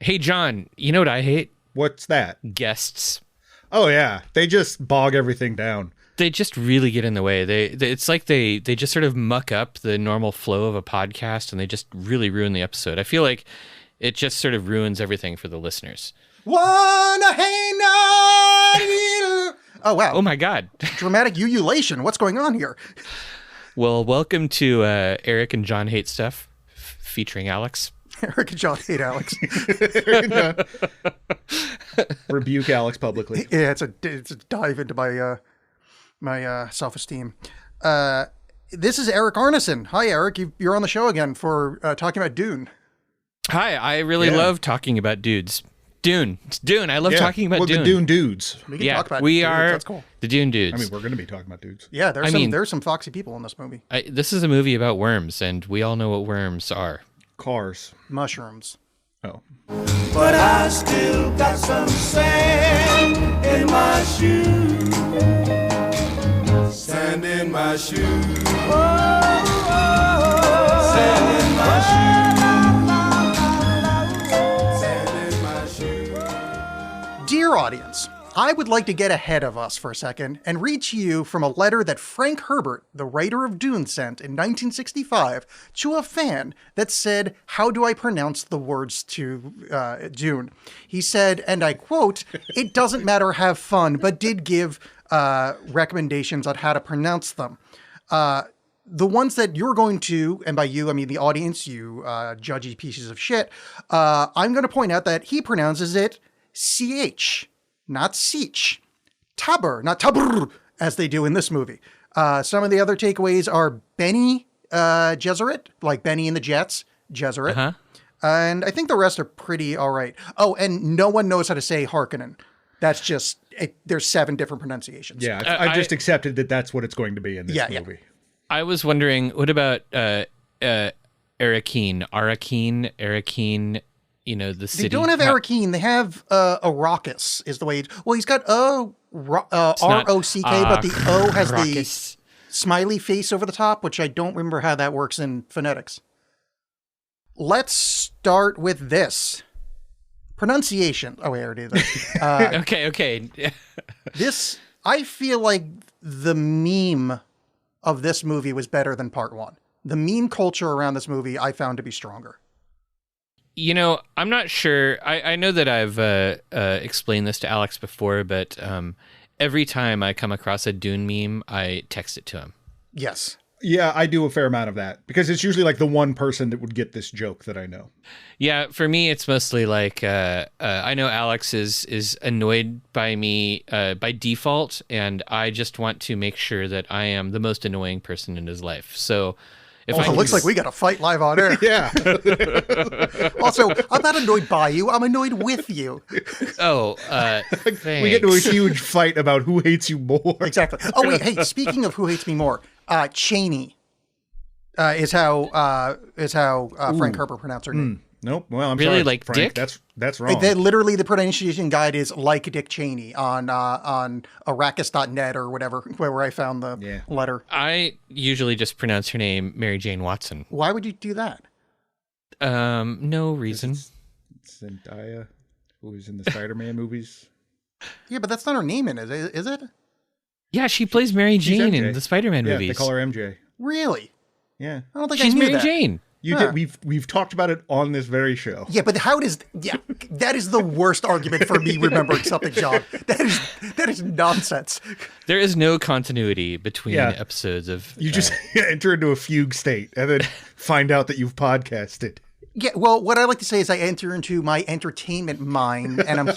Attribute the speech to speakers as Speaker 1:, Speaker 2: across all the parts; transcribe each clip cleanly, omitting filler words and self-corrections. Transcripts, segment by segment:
Speaker 1: Hey, John, you know what I hate?
Speaker 2: What's that?
Speaker 1: Guests.
Speaker 2: Oh, yeah. They just bog everything down.
Speaker 1: They just really get in the way. It's like they just sort of muck up the normal flow of a podcast, and they just really ruin the episode. I feel like it just sort of ruins everything for the listeners.
Speaker 3: Oh, wow.
Speaker 1: Oh, my God.
Speaker 3: Dramatic ululation. What's going on here?
Speaker 1: Well, welcome to Eric and John Hate Stuff, featuring Alex.
Speaker 3: Eric and John hate Alex.
Speaker 2: Rebuke Alex publicly.
Speaker 3: Yeah, it's a dive into my self-esteem. This is Eric Arneson. Hi, Eric. You're on the show again for talking about Dune.
Speaker 1: Hi, I really love talking about dudes. Dune. It's Dune. I love talking about Dune.
Speaker 2: The Dune dudes.
Speaker 3: We can talk about
Speaker 1: we
Speaker 3: dudes.
Speaker 1: are
Speaker 3: That's cool.
Speaker 1: the Dune dudes.
Speaker 2: I mean, we're going to be talking about dudes.
Speaker 3: Yeah, there's some foxy people in this movie.
Speaker 1: This is a movie about worms, and we all know what worms are.
Speaker 2: Cars.
Speaker 3: Mushrooms.
Speaker 2: Oh.
Speaker 4: But I still got some sand in my shoe. Sand in my shoe. Sand in my shoe. Sand in my shoe.
Speaker 3: Dear audience, I would like to get ahead of us for a second and read to you from a letter that Frank Herbert, the writer of Dune, sent in 1965 to a fan that said, "How do I pronounce the words to Dune?" He said, and I quote, "It doesn't matter, have fun," but did give recommendations on how to pronounce them. The ones that you're going to, and by you, I mean the audience, you judgy pieces of shit, I'm going to point out that he pronounces it CH. Not Seach. Tabur, not Tabur, as they do in this movie. Some of the other takeaways are Benny Gesserit, like Benny and the Jets, Gesserit.
Speaker 1: Uh-huh.
Speaker 3: And I think the rest are pretty all right. Oh, and no one knows how to say Harkonnen. That's just, there's 7 different pronunciations.
Speaker 2: Yeah, I've just accepted that that's what it's going to be in this movie.
Speaker 1: I was wondering, what about Arakeen, you know, the city?
Speaker 3: They don't have Arakeen. They have Arrakis is the way. He's got R-O-C-K, but the O has the smiley face over the top, which I don't remember how that works in phonetics. Let's start with this. Pronunciation. Oh, wait, I already did that.
Speaker 1: Okay.
Speaker 3: This, I feel like the meme of this movie was better than part 1. The meme culture around this movie I found to be stronger.
Speaker 1: You know, I'm not sure. I know that I've explained this to Alex before, but every time I come across a Dune meme, I text it to him.
Speaker 3: Yes.
Speaker 2: Yeah, I do a fair amount of that because it's usually like the one person that would get this joke that I know.
Speaker 1: Yeah, for me, it's mostly like I know Alex is annoyed by me by default, and I just want to make sure that I am the most annoying person in his life. So if
Speaker 3: it looks like we got to fight live on air.
Speaker 2: Yeah.
Speaker 3: Also, I'm not annoyed by you. I'm annoyed with you.
Speaker 1: Oh,
Speaker 2: we get into a huge fight about who hates you more.
Speaker 3: Exactly. Oh, wait. Hey, speaking of who hates me more, Cheney is how Frank Herbert pronounced her name.
Speaker 2: Nope. Well, I'm
Speaker 1: really
Speaker 2: sorry,
Speaker 1: like
Speaker 2: Frank.
Speaker 1: Dick?
Speaker 2: That's wrong.
Speaker 3: Literally, the pronunciation guide is like Dick Cheney on Arrakis.net or whatever, where I found the letter.
Speaker 1: I usually just pronounce her name Mary Jane Watson.
Speaker 3: Why would you do that?
Speaker 1: No reason.
Speaker 2: It's Zendaya, who was in the Spider-Man movies.
Speaker 3: Yeah, but that's not her name in it, is it?
Speaker 1: Yeah, she plays Mary Jane
Speaker 2: MJ.
Speaker 1: in the Spider-Man movies.
Speaker 2: Yeah, they call her MJ.
Speaker 3: Really?
Speaker 2: Yeah.
Speaker 3: I don't think
Speaker 1: She's
Speaker 3: I knew
Speaker 1: Mary
Speaker 3: that.
Speaker 1: Jane.
Speaker 2: We've talked about it on this very show.
Speaker 3: Yeah, but that is the worst argument for me remembering something, John. That is nonsense.
Speaker 1: There is no continuity between episodes of...
Speaker 2: You just enter into a fugue state and then find out that you've podcasted.
Speaker 3: Yeah, well, what I like to say is I enter into my entertainment mind, and I'm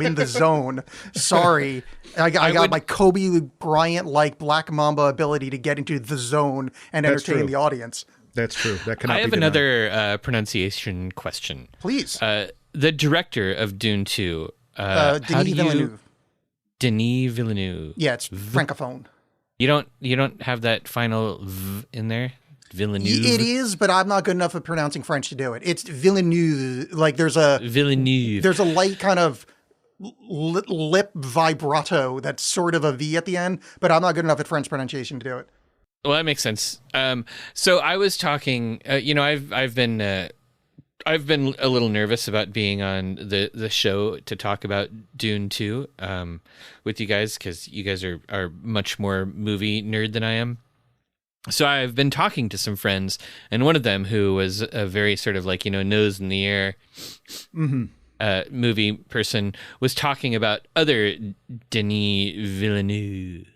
Speaker 3: in the zone. Sorry. I got my Kobe Bryant-like Black Mamba ability to get into the zone and entertain the audience.
Speaker 2: That's true. That cannot
Speaker 1: I have
Speaker 2: be denied.
Speaker 1: another pronunciation question.
Speaker 3: Please.
Speaker 1: The director of Dune 2,
Speaker 3: Denis Villeneuve.
Speaker 1: Denis Villeneuve.
Speaker 3: Yeah, it's francophone.
Speaker 1: You don't have that final v in there? Villeneuve.
Speaker 3: It is, but I'm not good enough at pronouncing French to do it. It's Villeneuve. Like there's a light kind of lip vibrato that's sort of a V at the end, but I'm not good enough at French pronunciation to do it.
Speaker 1: Well, that makes sense. So I was talking, I've been I've been a little nervous about being on the show to talk about Dune 2 with you guys, because you guys are much more movie nerd than I am. So I've been talking to some friends, and one of them, who was a very sort of like, nose in the air movie person, was talking about other Denis Villeneuve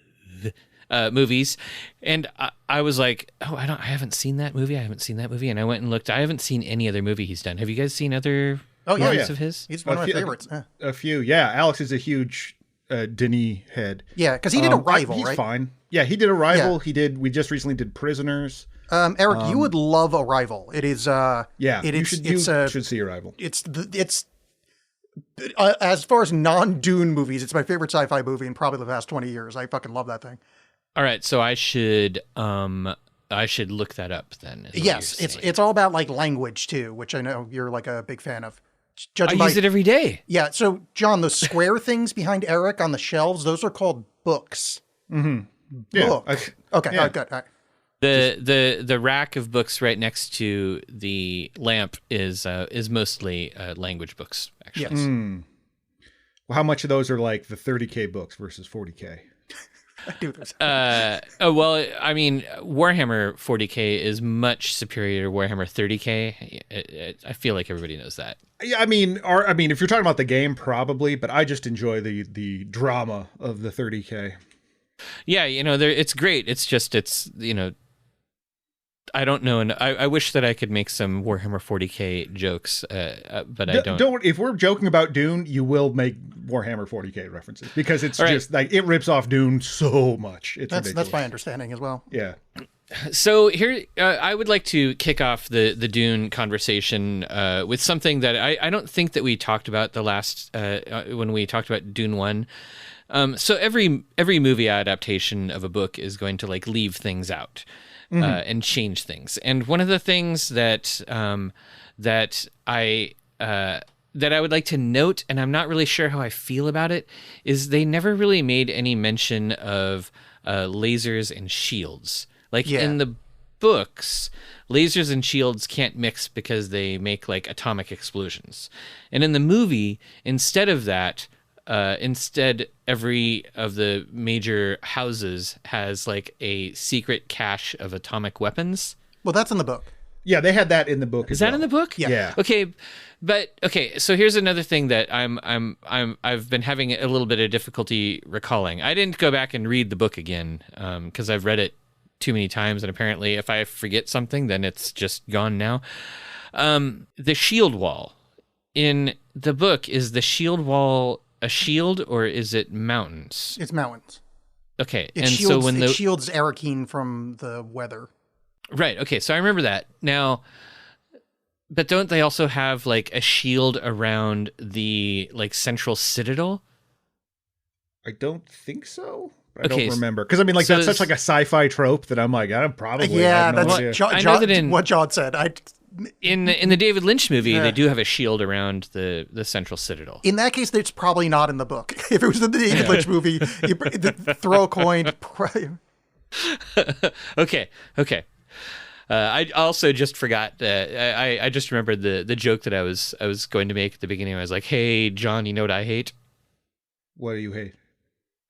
Speaker 1: movies, and I was like, oh, I haven't seen that movie. And I went and looked. I haven't seen any other movie he's done. Have you guys seen other movies of his?
Speaker 3: He's one of my favorites.
Speaker 2: A few, yeah. Alex is a huge Denis head.
Speaker 3: Yeah, because he did Arrival,
Speaker 2: he's
Speaker 3: right?
Speaker 2: fine. Yeah, he did Arrival.
Speaker 3: Yeah.
Speaker 2: We just recently did Prisoners.
Speaker 3: Eric, you would love Arrival. It is.
Speaker 2: You should see Arrival.
Speaker 3: It's as far as non-Dune movies, it's my favorite sci-fi movie in probably the past 20 years. I fucking love that thing.
Speaker 1: All right, so I should look that up then.
Speaker 3: Yes, it's all about like language too, which I know you're like a big fan of.
Speaker 1: I use it every day.
Speaker 3: Yeah, so John, the square things behind Eric on the shelves, those are called books.
Speaker 2: Mm-hmm.
Speaker 3: Book. Okay,
Speaker 2: yeah.
Speaker 3: all right, good. All right.
Speaker 1: The rack of books right next to the lamp is mostly language books, actually.
Speaker 3: Yes.
Speaker 2: Well, how much of those are like the 30K books versus 40K?
Speaker 1: Well, I mean, Warhammer 40K is much superior to Warhammer 30K. I feel like everybody knows that.
Speaker 2: Yeah, I mean, if you're talking about the game, probably, but I just enjoy the drama of the 30K.
Speaker 1: Yeah, it's great. It's I don't know, and I wish that I could make some Warhammer 40K jokes, but I don't.
Speaker 2: Don't. If we're joking about Dune, you will make Warhammer 40K references, because it's just like it rips off Dune so much. It's ridiculous.
Speaker 3: That's my understanding as well.
Speaker 2: Yeah.
Speaker 1: So here, I would like to kick off the Dune conversation with something that I don't think that we talked about the last when we talked about Dune 1. So every movie adaptation of a book is going to like leave things out. And change things. And one of the things that I would like to note, and I'm not really sure how I feel about it, is they never really made any mention of lasers and shields. Like in the books, lasers and shields can't mix because they make like atomic explosions. And in the movie, instead of that, every of the major houses has like a secret cache of atomic weapons.
Speaker 3: Well, that's in the book.
Speaker 2: Yeah, they had that in the book.
Speaker 1: Is that in the book?
Speaker 2: Yeah.
Speaker 1: Okay, so here's another thing that I've been having a little bit of difficulty recalling. I didn't go back and read the book again because I've read it too many times, and apparently if I forget something, then it's just gone now. The shield wall in the book, is the shield wall a shield, or is it mountains?
Speaker 3: It's mountains.
Speaker 1: Okay,
Speaker 3: it shields Arakeen from the weather.
Speaker 1: Right. Okay, so I remember that now. But don't they also have like a shield around the like central citadel?
Speaker 2: I don't think so. I don't remember, because I mean, like, that's such like a sci-fi trope that I'm like, I probably have no idea.
Speaker 1: I know that in
Speaker 3: what John said.
Speaker 1: In the David Lynch movie, they do have a shield around the central citadel.
Speaker 3: In that case, it's probably not in the book. If it was in the David Lynch movie, throw a coin.
Speaker 1: Okay. I also just forgot. I just remembered the joke that I was going to make at the beginning. I was like, "Hey, John, you know what I hate?
Speaker 2: What do you hate?"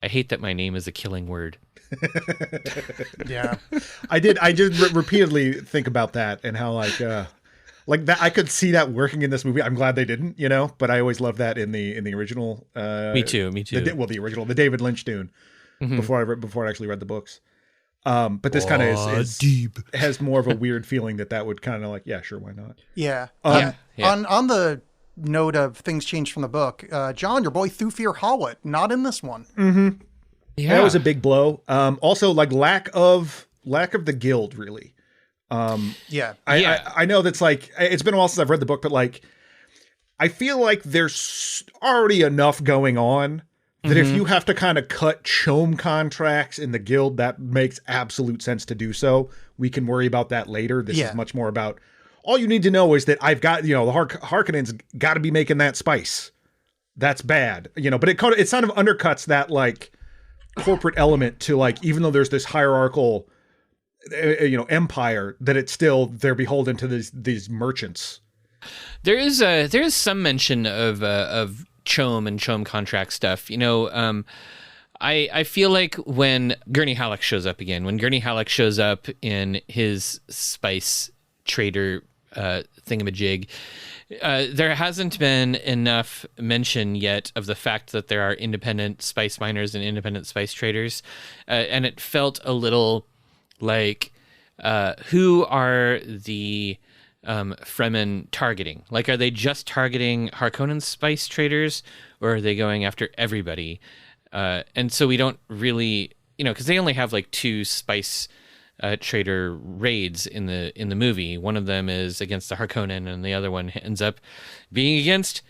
Speaker 1: I hate that my name is a killing word.
Speaker 3: Yeah,
Speaker 2: I did repeatedly think about that, and how like that I could see that working in this movie. I'm glad they didn't, but I always loved that in the original.
Speaker 1: Me too.
Speaker 2: The original, the David Lynch Dune, before I actually read the books. But this kind of is deep. Has more of a weird feeling that would kind of like, yeah, sure, why not?
Speaker 3: Yeah. On the note of things changed from the book, John, your boy Thufir Hawat, not in this one.
Speaker 2: Mm-hmm. Yeah, that was a big blow. Also, like lack of the guild, really. I know that's like, it's been a while since I've read the book, but like, I feel like there's already enough going on that if you have to kind of cut chome contracts in the guild, that makes absolute sense to do so. We can worry about that later. This is much more about, all you need to know is that I've got, the Harkonnens got to be making that spice. That's bad, but it kind of undercuts that like corporate element to like, even though there's this hierarchical, empire, that it's still, they're beholden to these merchants.
Speaker 1: There is some mention of CHOAM and CHOAM contract stuff. I feel like when Gurney Halleck shows up again, when Gurney Halleck shows up in his spice trader thingamajig, there hasn't been enough mention yet of the fact that there are independent spice miners and independent spice traders, and it felt a little like who are the Fremen targeting? Like, are they just targeting Harkonnen spice traders, or are they going after everybody? And so we don't really, because they only have like 2 spice trader raids in the movie. One of them is against the Harkonnen, and the other one ends up being against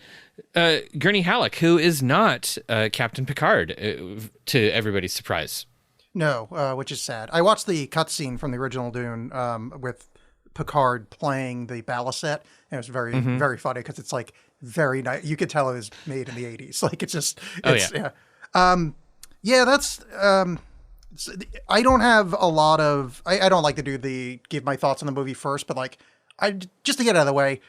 Speaker 1: Gurney Halleck, who is not Captain Picard, to everybody's surprise.
Speaker 3: No, which is sad. I watched the cutscene from the original Dune with Picard playing the balisette, and it was very, very funny because it's like very nice. You could tell it was made in the 80s. Like I don't have a lot of, I don't like to give my thoughts on the movie first, but like, just to get out of the way,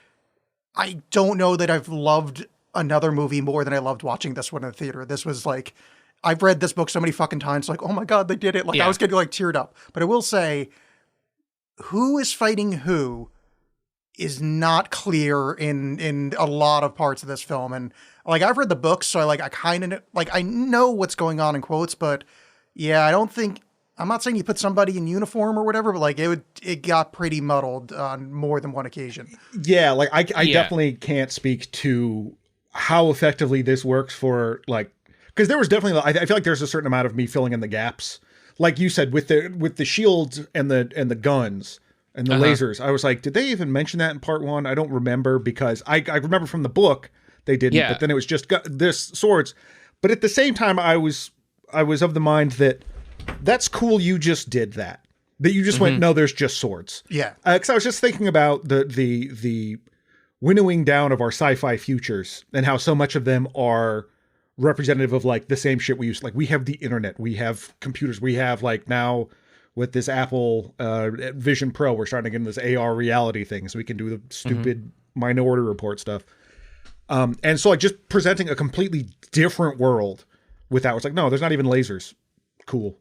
Speaker 3: I don't know that I've loved another movie more than I loved watching this one in the theater. This was like, I've read this book so many fucking times, like, oh my God, they did it. Like, I was getting like teared up. But I will say, who is fighting who is not clear in a lot of parts of this film. And like, I've read the books, so I kind of like, I know what's going on in quotes, but yeah, I'm not saying you put somebody in uniform or whatever, but like it got pretty muddled on more than one occasion.
Speaker 2: Yeah. Like I definitely can't speak to how effectively this works for like, because there was definitely, I feel like there's a certain amount of me filling in the gaps. Like you said, with the shields and the guns and the lasers, I was like, did they even mention that in part 1? I don't remember, because I remember from the book they didn't, but then it was just this swords. But at the same time, I was of the mind that that's cool. You just did that. That you just went, no, there's just swords.
Speaker 3: Yeah.
Speaker 2: Because I was just thinking about the winnowing down of our sci-fi futures and how so much of them are representative of like the same shit we use. Like, we have the internet, we have computers, we have like now with this Apple Vision Pro, we're starting to get into this AR reality thing, so we can do the stupid Minority Report stuff. And so like just presenting a completely different world without, it's like, no, there's not even lasers. Cool.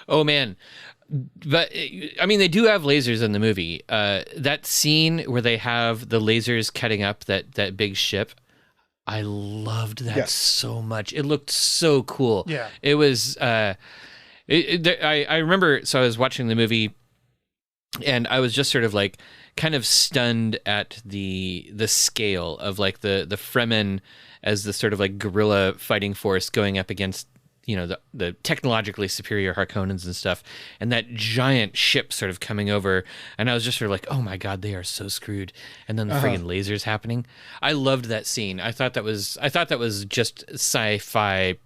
Speaker 1: Oh man. But I mean, they do have lasers in the movie. That scene where they have the lasers cutting up that big ship, I loved that so much. It looked so cool.
Speaker 3: Yeah.
Speaker 1: It was, I remember, so I was watching the movie and I was just sort of like kind of stunned at the scale of like the Fremen as the sort of like guerrilla fighting force going up against, the technologically superior Harkonnens and stuff, and that giant ship sort of coming over, and I was just sort of like, oh my God, they are so screwed. And then the friggin' lasers happening. I loved that scene. I thought that was just sci-fi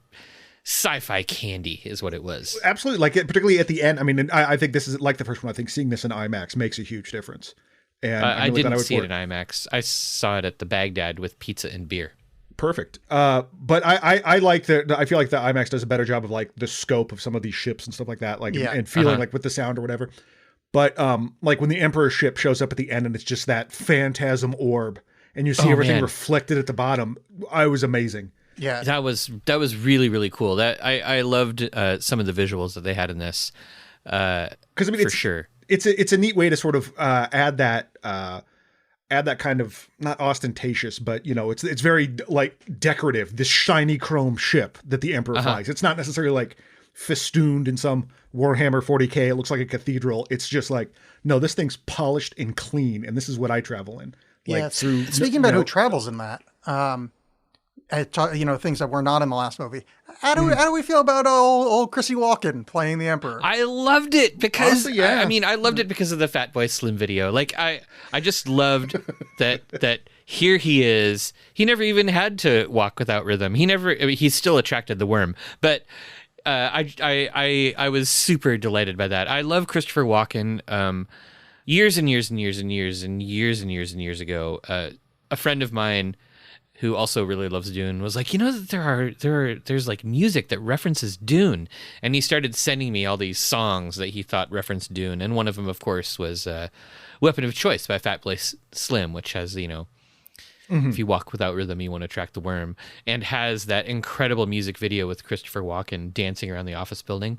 Speaker 1: candy is what it was.
Speaker 2: Absolutely. Like, particularly at the end. I mean, I think this is like the first one. I think seeing this in IMAX makes a huge difference. And
Speaker 1: I didn't see it in IMAX. I saw it at the Baghdad with pizza and beer.
Speaker 2: Perfect. But I like I feel like the IMAX does a better job of like the scope of some of these ships and stuff like that, like and feeling like with the sound or whatever. But like when the Emperor's ship shows up at the end and it's just that phantasm orb and you see everything reflected at the bottom, I was amazing.
Speaker 3: Yeah,
Speaker 1: that was really, really cool. That I loved some of the visuals that they had in this. Because
Speaker 2: I mean,
Speaker 1: for sure,
Speaker 2: it's a neat way to sort of add that kind of, not ostentatious, but it's very like decorative, this shiny chrome ship that the Emperor flies. It's not necessarily like festooned in some Warhammer 40K. It looks like a cathedral. It's just like, no, this thing's polished and clean, and this is what I travel in. Like,
Speaker 3: speaking about who travels in that, things that were not in the last movie. How do we feel about old Chrissy Walken playing the Emperor?
Speaker 1: I loved it because
Speaker 2: honestly, yeah.
Speaker 1: I loved it because of the Fatboy Slim video. Like I just loved that here he is. He never even had to walk without rhythm. He still attracted the worm, but I was super delighted by that. I love Christopher Walken. Years and years and years and years and years and years and years ago, a friend of mine who also really loves Dune was like, that there's like music that references Dune, and he started sending me all these songs that he thought referenced Dune, and one of them, of course, was "Weapon of Choice" by Fatboy Slim, which has If you walk without rhythm, you won't attract the worm, and has that incredible music video with Christopher Walken dancing around the office building.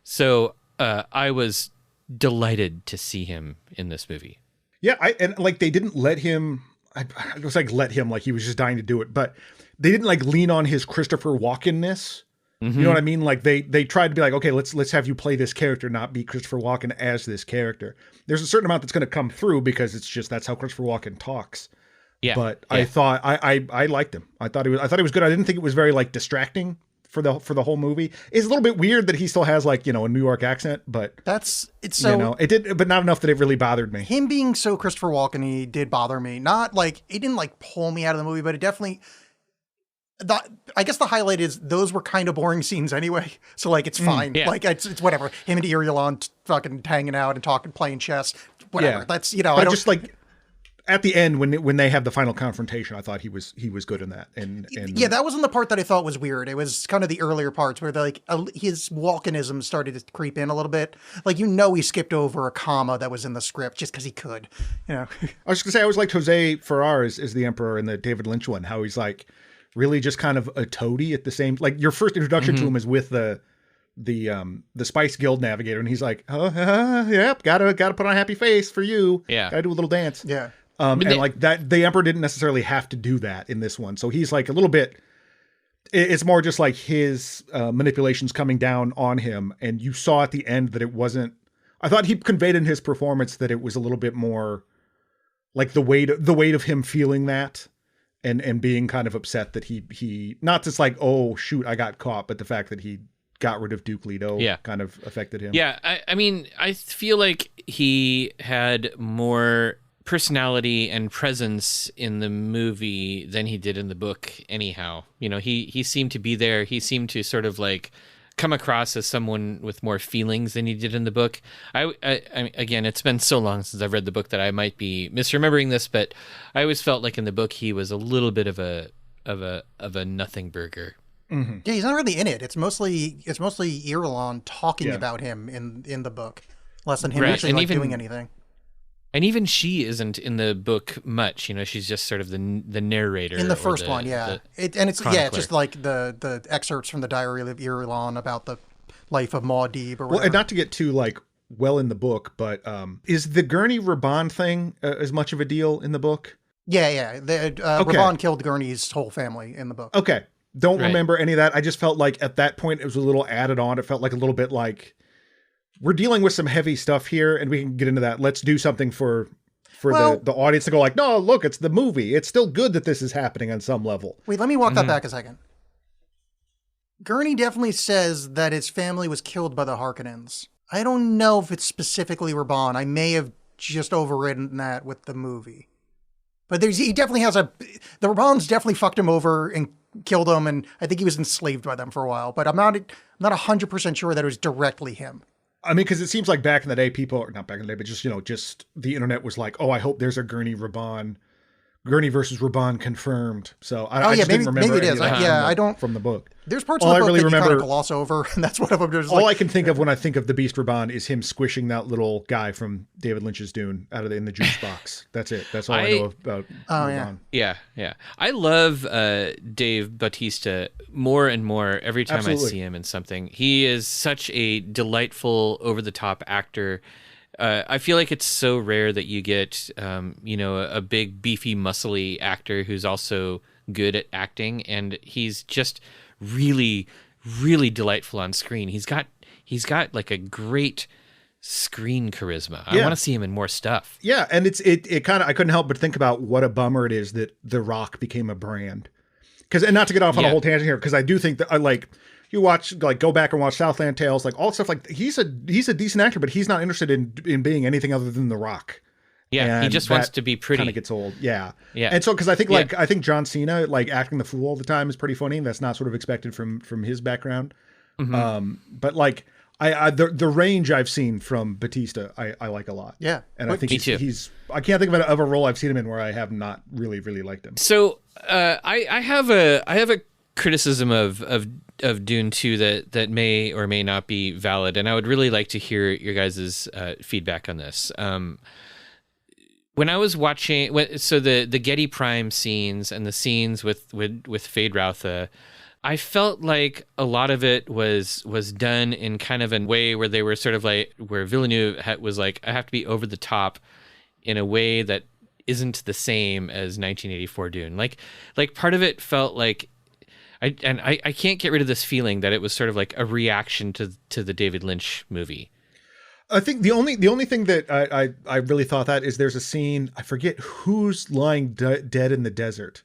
Speaker 1: So I was delighted to see him in this movie.
Speaker 2: Yeah, and like they didn't let him. It was like let him, like he was just dying to do it, but they didn't like lean on his Christopher Walken-ness. You know what I mean? Like they tried to be like, okay, let's have you play this character, not be Christopher Walken as this character. There's a certain amount that's going to come through because it's just that's how Christopher Walken talks.
Speaker 1: Yeah,
Speaker 2: But
Speaker 1: yeah.
Speaker 2: I thought I liked him. I thought he was good. I didn't think it was very like distracting for the whole movie. It's a little bit weird that he still has like, a New York accent, but
Speaker 3: It's so
Speaker 2: it did, but not enough that it really bothered me.
Speaker 3: him being so Christopher Walken, he did bother me. Not like it didn't like pull me out of the movie, but it definitely. I guess the highlight is those were kind of boring scenes anyway, so like it's fine.
Speaker 1: yeah.
Speaker 3: Like it's whatever. Him and Irulan fucking hanging out and talking, playing chess, whatever.
Speaker 2: Yeah.
Speaker 3: That's
Speaker 2: But
Speaker 3: I don't
Speaker 2: just like at the end when they have the final confrontation, I thought he was good in that. And
Speaker 3: yeah, that wasn't the part that I thought was weird. It was kind of the earlier parts where like his Walkenism started to creep in a little bit. Like he skipped over a comma that was in the script just because he could.
Speaker 2: I was just gonna say I always liked Jose Ferrer as the Emperor in the David Lynch one. How he's like really just kind of a toady at the same. Like your first introduction to him is with the Spice Guild navigator, and he's like, yep, gotta put on a happy face for you.
Speaker 1: Yeah.
Speaker 2: Gotta do a little dance.
Speaker 3: Yeah.
Speaker 2: And like that, the Emperor didn't necessarily have to do that in this one. So he's like a little bit, it's more just like his manipulations coming down on him. And you saw at the end that it wasn't, I thought he conveyed in his performance that it was a little bit more like the weight of him feeling that and being kind of upset that he not just like, oh shoot, I got caught, but the fact that he got rid of Duke Leto kind of affected him.
Speaker 1: Yeah, I mean, I feel like he had more personality and presence in the movie than he did in the book anyhow. He seemed to be there. He seemed to sort of like come across as someone with more feelings than he did in the book. I again, it's been so long since I've read the book that I might be misremembering this, but I always felt like in the book he was a little bit of a nothing burger.
Speaker 3: Yeah, he's not really in it. It's mostly Irulan talking about him in the book, less than him actually doing anything.
Speaker 1: And even she isn't in the book much. She's just sort of the narrator
Speaker 3: in the first one. Yeah, it's
Speaker 1: chronicler.
Speaker 3: just like the excerpts from the Diary of Irulan about the life of Muad'Dib or whatever.
Speaker 2: Well, and not to get too like well in the book, but is the Gurney Raban thing as much of a deal in the book?
Speaker 3: Yeah. Raban killed Gurney's whole family in the book.
Speaker 2: Okay. Don't remember any of that. I just felt like at that point it was a little added on. It felt like a little bit like we're dealing with some heavy stuff here and we can get into that. Let's do something for the audience to go like, no, look, it's the movie. It's still good that this is happening on some level.
Speaker 3: Wait, let me walk that back a second. Gurney definitely says that his family was killed by the Harkonnens. I don't know if it's specifically Raban. I may have just overridden that with the movie. But he definitely has the Rabans definitely fucked him over and killed him, and I think he was enslaved by them for a while. But I'm not 100% sure that it was directly him.
Speaker 2: I mean, because it seems like back in the day, not back in the day, but just, just the internet was like, oh, I hope there's a Gurney versus Raban confirmed. So I just didn't remember
Speaker 3: maybe it is. I don't
Speaker 2: from the book.
Speaker 3: There's parts of the book
Speaker 2: really
Speaker 3: that you kind
Speaker 2: remember,
Speaker 3: of gloss over, and that's what I'm just
Speaker 2: all I can think of when I think of the Beast Raban is him squishing that little guy from David Lynch's Dune in the juice box. That's it. That's all I know about Raban.
Speaker 1: Yeah. I love Dave Bautista more and more every time I see him in something. He is such a delightful, over-the-top actor. I feel like it's so rare that you get, a big, beefy, muscly actor who's also good at acting, and he's just really, really delightful on screen. He's got like a great screen charisma. I want to see him in more stuff.
Speaker 2: Yeah, and it kind of, I couldn't help but think about what a bummer it is that The Rock became a brand. And not to get off on a whole tangent here, because I do think that you watch, go back and watch Southland Tales, all stuff like he's a decent actor, but he's not interested in being anything other than The Rock.
Speaker 1: Yeah,
Speaker 2: and
Speaker 1: he just wants to be pretty.
Speaker 2: Kind of gets old. Yeah.
Speaker 1: Yeah.
Speaker 2: And so, because I think I think John Cena acting the fool all the time is pretty funny. That's not sort of expected from his background.
Speaker 1: Mm-hmm.
Speaker 2: But the range I've seen from Batista, I like a lot.
Speaker 3: Yeah.
Speaker 2: And I think
Speaker 1: he's
Speaker 2: I can't think of a role I've seen him in where I have not really, really liked him.
Speaker 1: So I have a criticism of Dune 2 that may or may not be valid, and I would really like to hear your guys' feedback on this. when I was watching, so the Getty Prime scenes and the scenes with Fade Routha, I felt like a lot of it was done in kind of a way where they were sort of like, where Villeneuve was like, I have to be over the top in a way that isn't the same as 1984 Dune. Like part of it felt like, I can't get rid of this feeling that it was sort of like a reaction to the David Lynch movie.
Speaker 2: I think the only thing that I really thought that is there's a scene, I forget who's lying dead in the desert,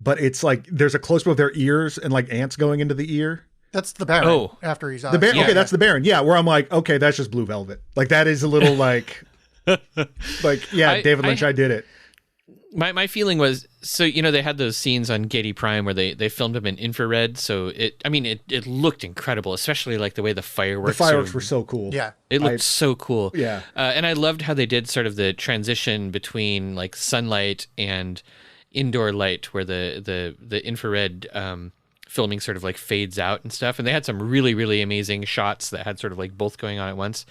Speaker 2: but it's like there's a close up of their ears and like ants going into the ear.
Speaker 3: That's the Baron.
Speaker 1: Oh.
Speaker 3: After he's
Speaker 2: The Baron.
Speaker 1: Yeah.
Speaker 2: Okay, that's the Baron. Yeah, where I'm like, okay, that's just Blue Velvet. Like that is a little like, yeah, David Lynch, I did it.
Speaker 1: My feeling was, so, you know, they had those scenes on Getty Prime where they filmed them in infrared. So it looked incredible, especially like the way the fireworks
Speaker 2: were so cool.
Speaker 3: Yeah.
Speaker 1: It looked so cool.
Speaker 2: Yeah.
Speaker 1: And I loved how they did sort of the transition between like sunlight and indoor light, where the infrared filming sort of like fades out and stuff. And they had some really, really amazing shots that had sort of like both going on at once.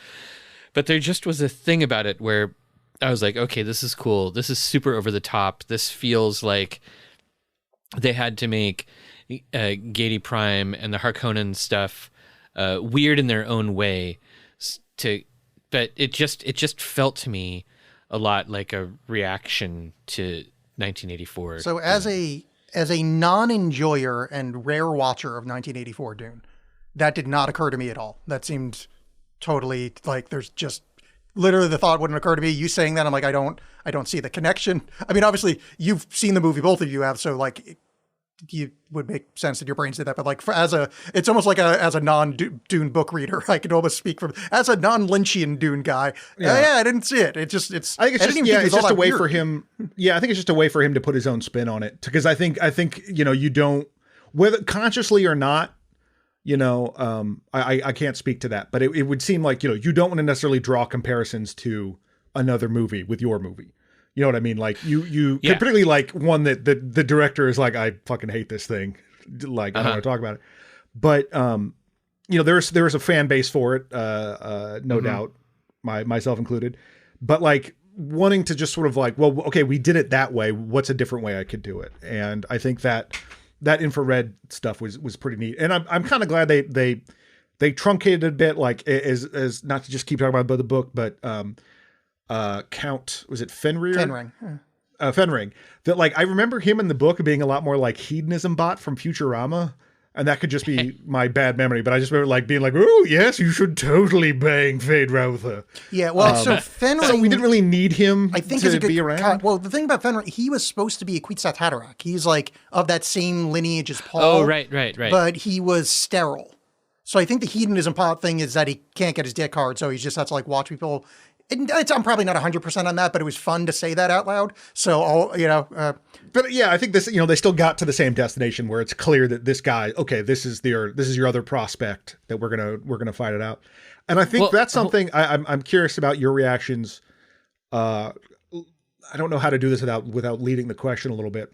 Speaker 1: But there just was a thing about it where I was like, okay, this is cool. This is super over the top. This feels like they had to make Getty Prime and the Harkonnen stuff weird in their own way. But it just felt to me a lot like a reaction to 1984.
Speaker 3: So as a non-enjoyer and rare watcher of 1984 Dune, that did not occur to me at all. That seemed totally like there's just literally the thought wouldn't occur to me. You saying that, I'm like, I don't see the connection. I mean, obviously you've seen the movie, both of you have, so like you would make sense that your brains did that. But like it's almost like as a non-Dune book reader, I could almost speak from as a non-Lynchian Dune guy. Yeah, I didn't see it. I think it's just
Speaker 2: a way for him. Yeah, I think it's just a way for him to put his own spin on it, because I think you know, you don't, whether consciously or not. You know, I can't speak to that, but it would seem like, you know, you don't want to necessarily draw comparisons to another movie with your movie. You know what I mean? Like you particularly like one that the director is like, I fucking hate this thing. Like, I don't want to talk about it. But, you know, there's a fan base for it, no doubt, myself included. But like wanting to just sort of like, well, okay, we did it that way. What's a different way I could do it? And I think that infrared stuff was pretty neat, and I'm kind of glad they truncated it a bit, like as not to just keep talking about the book, but Count, was it Fenrir?
Speaker 3: Fenring.
Speaker 2: Fenring. That, like, I remember him in the book being a lot more like Hedonism Bot from Futurama, and that could just be my bad memory, but I just remember like being like, oh yes, you should totally bang Fade Routha.
Speaker 3: Yeah, well, so Fenring,
Speaker 2: so we didn't really need him,
Speaker 3: I think,
Speaker 2: to be around.
Speaker 3: Well, the thing about Fenrir, he was supposed to be a Kwisatz Haderach. He's like of that same lineage as Paul.
Speaker 1: Oh, right.
Speaker 3: But he was sterile. So I think the hedonism pot thing is that he can't get his dick hard, so he just has to like watch people. I'm probably not 100% on that, but it was fun to say that out loud. So,
Speaker 2: but yeah, I think this, you know, they still got to the same destination where it's clear that this guy, okay, this is your other prospect that we're gonna fight it out. And I think that's something I'm curious about your reactions. I don't know how to do this without leading the question a little bit.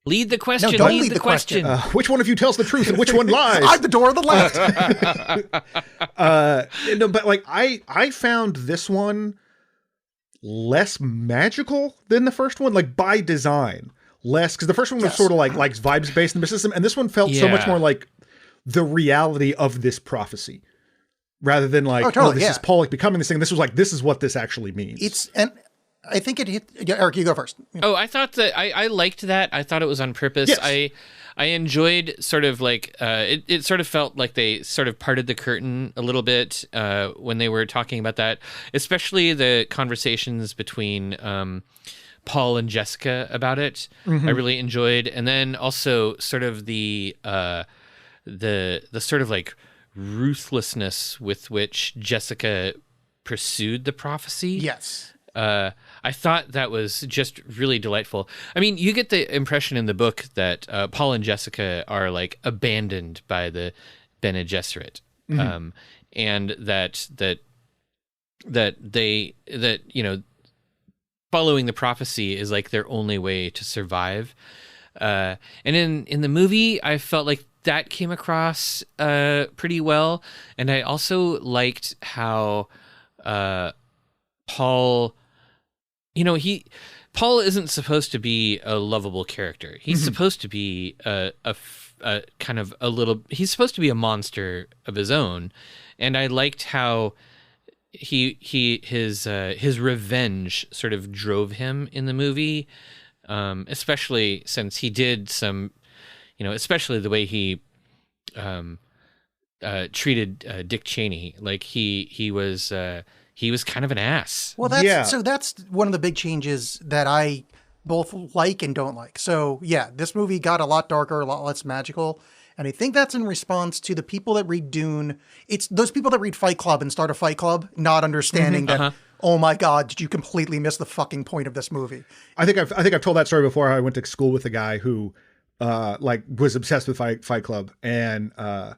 Speaker 1: Lead the question.
Speaker 3: No, don't lead the question.
Speaker 2: Which one of you tells the truth and which one lies?
Speaker 3: I'm the door of the left.
Speaker 2: No, but like I found this one less magical than the first one, like by design, less, because the first one was sort of like vibes based in the system, and this one felt so much more like the reality of this prophecy, rather than like, this is Paul like becoming this thing. This was like, this is what this actually means.
Speaker 3: And I think it hit. Eric, you go first.
Speaker 1: Oh, I thought that I liked that. I thought it was on purpose.
Speaker 2: Yes.
Speaker 1: I enjoyed sort of like it sort of felt like they sort of parted the curtain a little bit when they were talking about that, especially the conversations between Paul and Jessica about it. I really enjoyed, and then also sort of the sort of like ruthlessness with which Jessica pursued the prophecy.
Speaker 3: Yes.
Speaker 1: I thought that was just really delightful. I mean, you get the impression in the book that Paul and Jessica are like abandoned by the Bene Gesserit, and that you know, following the prophecy is like their only way to survive. And in the movie, I felt like that came across pretty well, and I also liked how Paul Paul isn't supposed to be a lovable character. He's supposed to be a kind of a little. He's supposed to be a monster of his own, and I liked how his revenge sort of drove him in the movie, especially since he did some, especially the way he treated Dick Cheney. Like he was kind of an ass.
Speaker 3: Well, that's one of the big changes that I both like and don't like. So yeah, this movie got a lot darker, a lot less magical. And I think that's in response to the people that read Dune. It's those people that read Fight Club and start a Fight Club, not understanding that, oh my God, did you completely miss the fucking point of this movie?
Speaker 2: I think I've told that story before. I went to school with a guy who was obsessed with Fight Club, and at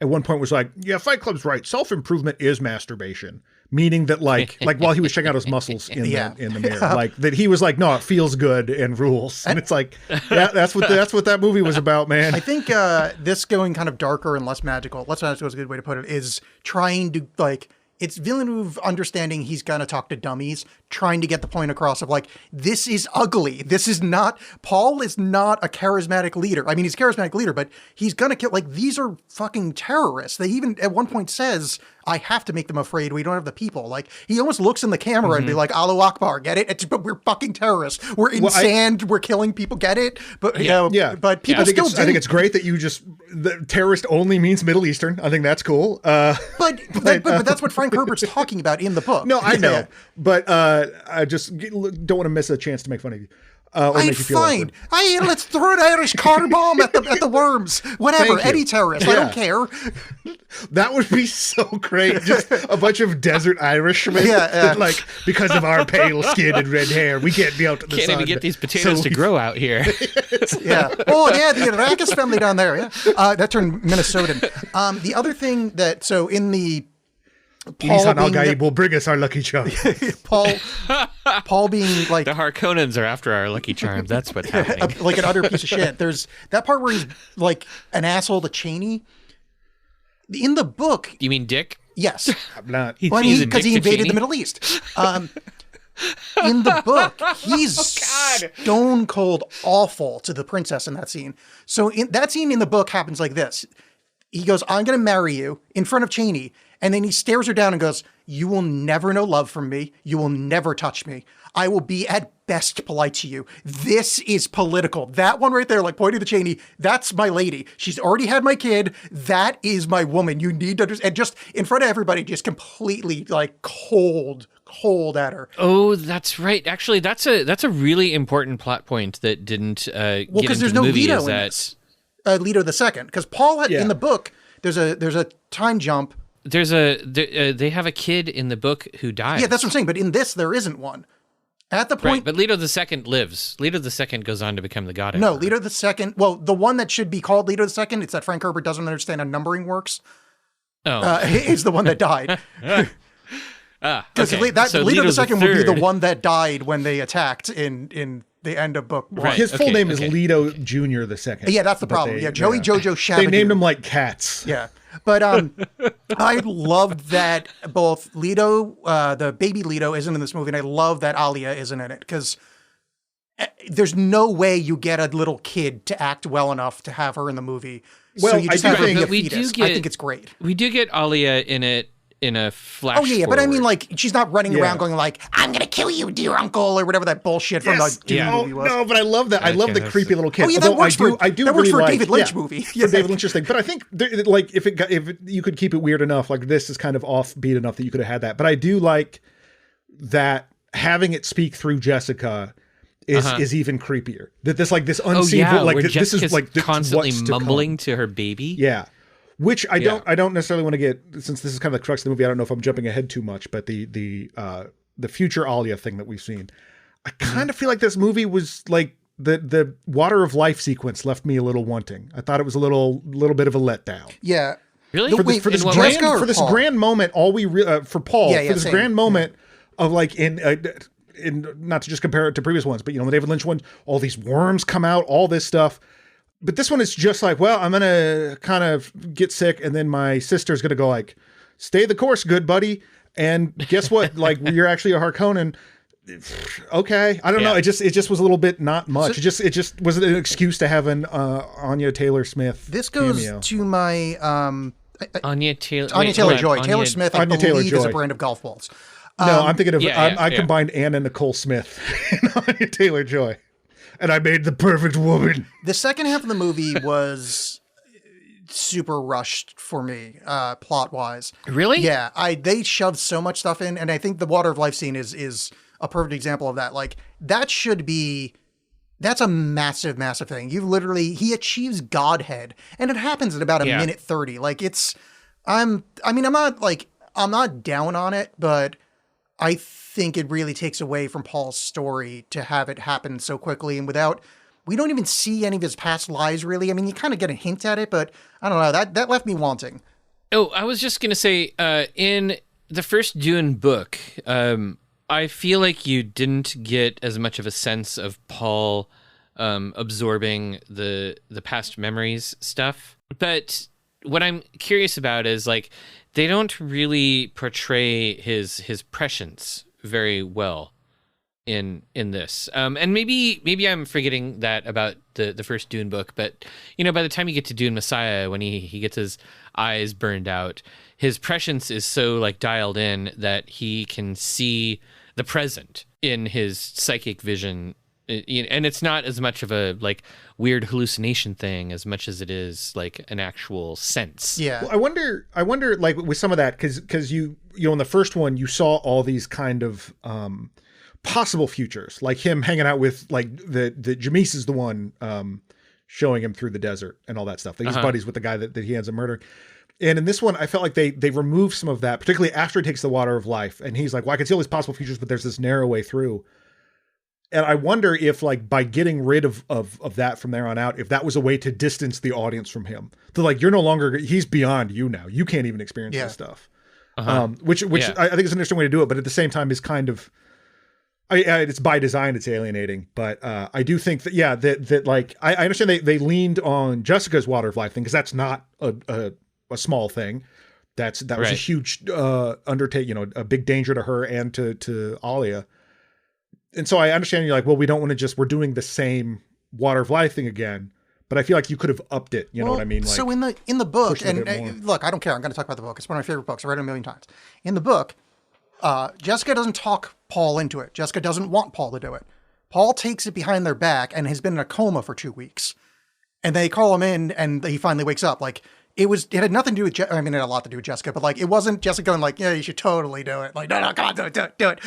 Speaker 2: one point was like, yeah, Fight Club's right. Self-improvement is masturbation. Meaning that like while he was checking out his muscles in the mirror, like that he was like, no, it feels good and rules. And it's like, yeah, that's what that movie was about, man.
Speaker 3: I think this going kind of darker and less magical is a good way to put it, is trying to like, it's Villeneuve understanding he's going to talk to dummies, trying to get the point across of like, this is ugly. Paul is not a charismatic leader. I mean, he's a charismatic leader, but he's going to kill, like, these are fucking terrorists. They even at one point says, I have to make them afraid. We don't have the people. Like, he almost looks in the camera and be like, Allahu Akbar, get it? But we're fucking terrorists. We're in sand. We're killing people. Get it? But but people still do.
Speaker 2: I think it's great that the terrorist only means Middle Eastern. I think that's cool.
Speaker 3: But that's what Frank Herbert's talking about in the book.
Speaker 2: No, I know. But I just don't want to miss a chance to make fun of you. Or make you feel awkward.
Speaker 3: Let's throw an Irish car bomb at the worms. Whatever, any terrorist. I don't care.
Speaker 2: That would be so great. Just a bunch of desert Irishmen. That, like, because of our pale skin and red hair, we can't be out in the sun.
Speaker 1: Can't even get these potatoes to grow out here.
Speaker 3: Yeah. Oh, yeah, the Arrakis family down there. Yeah. That turned Minnesotan. The other thing so in the
Speaker 2: Paul will bring us our Lucky Charm.
Speaker 3: Paul being like,
Speaker 1: the Harkonnens are after our Lucky Charms. That's what's happening.
Speaker 3: Like an utter piece of shit. There's that part where he's like an asshole to Cheney. In the book,
Speaker 1: you mean Dick?
Speaker 3: Yes,
Speaker 2: I'm not.
Speaker 3: Because he invaded the Middle East. In the book, he's stone cold awful to the princess in that scene. So that scene in the book happens like this. He goes, I'm going to marry you in front of Cheney. And then he stares her down and goes, you will never know love from me. You will never touch me. I will be at best polite to you. This is political. That one right there, like pointing to Cheney, that's my lady. She's already had my kid. That is my woman. You need to understand. And just in front of everybody, just completely like cold at her.
Speaker 1: Oh, that's right. Actually, that's a really important plot point that didn't get
Speaker 3: because there's
Speaker 1: the
Speaker 3: no
Speaker 1: movie.
Speaker 3: Leto in this. Leto the second. Because Paul had, in the book, there's a time jump.
Speaker 1: They have a kid in the book who dies.
Speaker 3: Yeah, that's what I'm saying. But in this, there isn't one. At the point,
Speaker 1: right, but Leto II lives. Leto II goes on to become the god.
Speaker 3: No, Leto II. Well, the one that should be called Leto II. It's that Frank Herbert doesn't understand how numbering works.
Speaker 1: Oh,
Speaker 3: is the one that died. Because
Speaker 1: okay.
Speaker 3: Leto II would be the one that died when they attacked in the end of book 1.
Speaker 2: Right. His full name is Leto Jr. the Second.
Speaker 3: Yeah, that's the problem. Joey Jojo Shabadoo.
Speaker 2: They named him like cats.
Speaker 3: Yeah. But I loved that both Leto, the baby Leto, isn't in this movie, and I love that Alia isn't in it, because there's no way you get a little kid to act well enough to have her in the movie.
Speaker 2: Well,
Speaker 3: so you just have her be a fetus. I think it's great.
Speaker 1: We do get Alia in it in a flash.
Speaker 3: Oh yeah, but I mean, like, she's not running around going like, "I'm gonna kill you, dear uncle," or whatever that bullshit from the Dune movie was.
Speaker 2: No, but I love that. I love the creepy little kid.
Speaker 3: Oh yeah, that works for a David Lynch movie.
Speaker 2: For David Lynch's thing. But I think, like, if you could keep it weird enough, like this is kind of offbeat enough that you could have had that. But I do like that having it speak through Jessica is even creepier. That this unseen like this is like
Speaker 1: constantly mumbling to her baby.
Speaker 2: Yeah. Which I don't necessarily want to get, since this is kind of the crux of the movie. I don't know if I'm jumping ahead too much, but the future Alia thing that we've seen, I kind of feel like this movie was like the water of life sequence left me a little wanting. I thought it was a little bit of a letdown.
Speaker 3: Yeah,
Speaker 1: really.
Speaker 2: For this grand moment, for Paul, for this grand moment of like in not to just compare it to previous ones, but the David Lynch one, all these worms come out, all this stuff. But this one is just like, well, I'm going to kind of get sick, and then my sister's going to go like, stay the course, good buddy. And guess what? Like, you're actually a Harkonnen. Okay, I don't know.
Speaker 1: Yeah.
Speaker 2: It just was a little bit not much. It just was an excuse to have an Anya Taylor-Smith
Speaker 3: This goes
Speaker 2: cameo.
Speaker 3: to my
Speaker 1: Anya Taylor.
Speaker 3: Anya
Speaker 1: wait, hold
Speaker 3: Taylor-Joy.
Speaker 1: on.
Speaker 3: Taylor Smith, I
Speaker 2: Anya
Speaker 3: believe, is
Speaker 2: Taylor-Joy.
Speaker 3: a brand of golf balls.
Speaker 2: No, I'm thinking of I
Speaker 1: yeah.
Speaker 2: combined Anna Nicole Smith and Anya Taylor-Joy, and I made the perfect woman.
Speaker 3: The second half of the movie was super rushed for me, plot-wise.
Speaker 1: Really?
Speaker 3: Yeah, they shoved so much stuff in, and I think the Water of Life scene is a perfect example of that. Like, that's a massive, massive thing. He achieves godhead, and it happens in about a minute 30. Like, I'm not down on it, but I think it really takes away from Paul's story to have it happen so quickly and we don't even see any of his past lives, really. I mean, you kind of get a hint at it, but I don't know. That left me wanting.
Speaker 1: Oh, I was just going to say, in the first Dune book, I feel like you didn't get as much of a sense of Paul absorbing the past memories stuff. But what I'm curious about is, like, they don't really portray his prescience very well in this. And maybe I'm forgetting that about the first Dune book, but by the time you get to Dune Messiah, when he gets his eyes burned out, his prescience is so like dialed in that he can see the present in his psychic vision. And it's not as much of a like weird hallucination thing as much as it is like an actual sense.
Speaker 3: Yeah.
Speaker 2: Well, I wonder like with some of that, because you in the first one you saw all these kind of possible futures, like him hanging out with like the Jameis is the one showing him through the desert and all that stuff. Like he's buddies with the guy that he ends up murdering. And in this one, I felt like they removed some of that, particularly after he takes the water of life. And he's like, well, I can see all these possible futures, but there's this narrow way through. And I wonder if like by getting rid of that from there on out, if that was a way to distance the audience from him. To like, you're no longer, he's beyond you now. You can't even experience this stuff. Which I think is an interesting way to do it. But at the same time is kind of, it's by design, it's alienating. But I do think that, that like, I understand they leaned on Jessica's water of life thing, because that's not a small thing. That was a huge undertaking, a big danger to her and to Alia. And so I understand you're like, well, we don't want to we're doing the same water of life thing again. But I feel like you could have upped it. You know what I mean? Like,
Speaker 3: so in the book, and look, I don't care. I'm going to talk about the book. It's one of my favorite books. I read it a million times. In the book, Jessica doesn't talk Paul into it. Jessica doesn't want Paul to do it. Paul takes it behind their back and has been in a coma for 2 weeks. And they call him in and he finally wakes up. Like, it had nothing to do with, it had a lot to do with Jessica, but like, it wasn't Jessica going like, yeah, you should totally do it. Like, no, come on, do it.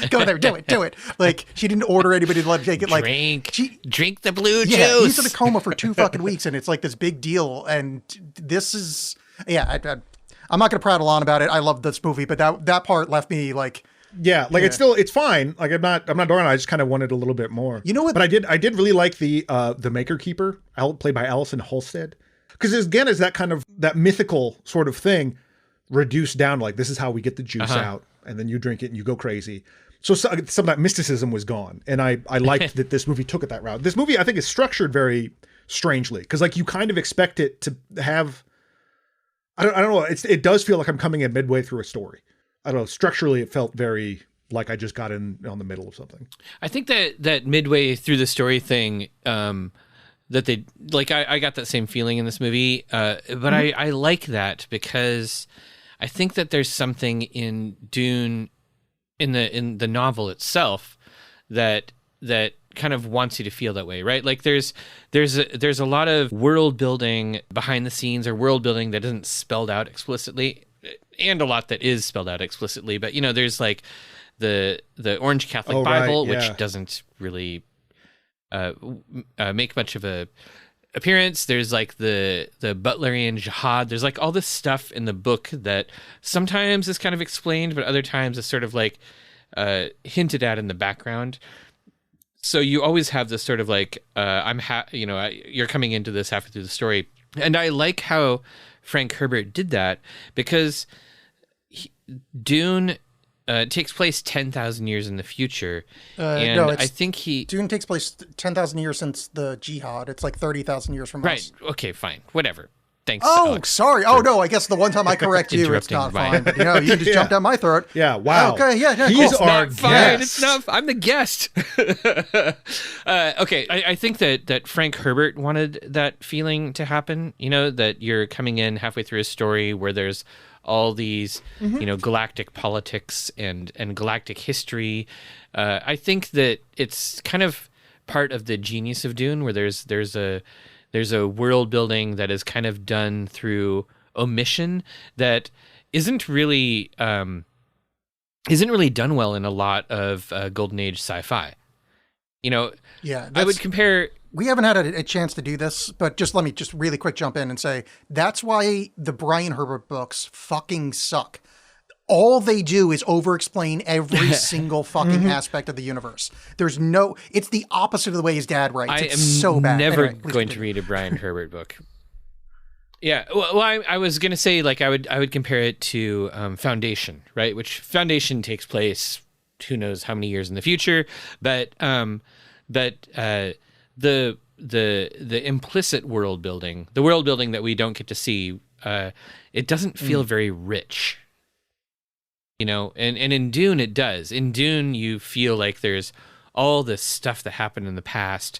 Speaker 3: Go there, do it. Like, she didn't order anybody to let her take it. Like,
Speaker 1: drink the blue juice.
Speaker 3: Yeah, he's in a coma for 2 fucking weeks and it's like this big deal. And this is, I'm not going to prattle on about it. I love this movie, but that part left me like,
Speaker 2: it's fine. Like I'm not darn. I just kind of wanted a little bit more.
Speaker 3: You know what?
Speaker 2: But I did really like the Maker Keeper, played by Alison Holstead. Because again, is that kind of that mythical sort of thing reduced down to like, this is how we get the juice out, and then you drink it and you go crazy. So some of that mysticism was gone. And I liked that this movie took it that route. This movie, I think, is structured very strangely, because like you kind of expect it to have, I don't know. It does feel like I'm coming in midway through a story. I don't know. Structurally, it felt very like I just got in on the middle of something.
Speaker 1: I think that midway through the story thing, that they like, I got that same feeling in this movie, but I like that because I think that there's something in Dune, in the novel itself, that kind of wants you to feel that way, right? Like there's a lot of world building behind the scenes, or world building that isn't spelled out explicitly, and a lot that is spelled out explicitly. But there's like the Orange Catholic Bible, which doesn't really make much of a appearance. There's like the Butlerian jihad. There's like all this stuff in the book that sometimes is kind of explained, but other times is sort of like hinted at in the background. So you always have this sort of like, you're coming into this halfway through the story. And I like how Frank Herbert did that, because Dune takes place 10,000 years in the future. I think
Speaker 3: Dune takes place 10,000 years since the jihad. It's like 30,000 years from us.
Speaker 1: Right. Okay, fine. Whatever. Thanks.
Speaker 3: Oh,
Speaker 1: Alex,
Speaker 3: sorry. Oh, no, I guess the one time I correct you, it's
Speaker 1: interrupting
Speaker 3: not
Speaker 1: my-
Speaker 3: fine. But, you just jumped down my throat.
Speaker 2: Yeah, wow.
Speaker 3: Okay, yeah.
Speaker 2: He's
Speaker 3: Cool.
Speaker 2: our
Speaker 1: Not fine.
Speaker 2: guest.
Speaker 1: It's not. I'm the guest. Okay, I think that Frank Herbert wanted that feeling to happen. That you're coming in halfway through a story where there's all these, galactic politics and galactic history. I think that it's kind of part of the genius of Dune, where there's a world building that is kind of done through omission that isn't really done well in a lot of Golden Age sci-fi.
Speaker 3: Yeah,
Speaker 1: I would compare.
Speaker 3: We haven't had a chance to do this, but let me really quick jump in and say that's why the Brian Herbert books fucking suck. All they do is over-explain every single fucking aspect of the universe. It's the opposite of the way his dad writes. It's so bad.
Speaker 1: Never
Speaker 3: Anyway, please
Speaker 1: going to
Speaker 3: continue.
Speaker 1: read a Brian Herbert book. Yeah, well, I was gonna say I would compare it to Foundation, right? Which Foundation takes place who knows how many years in the future, but the implicit world building, the world building that we don't get to see, it doesn't feel very rich. And in Dune it does. In Dune you feel like there's all this stuff that happened in the past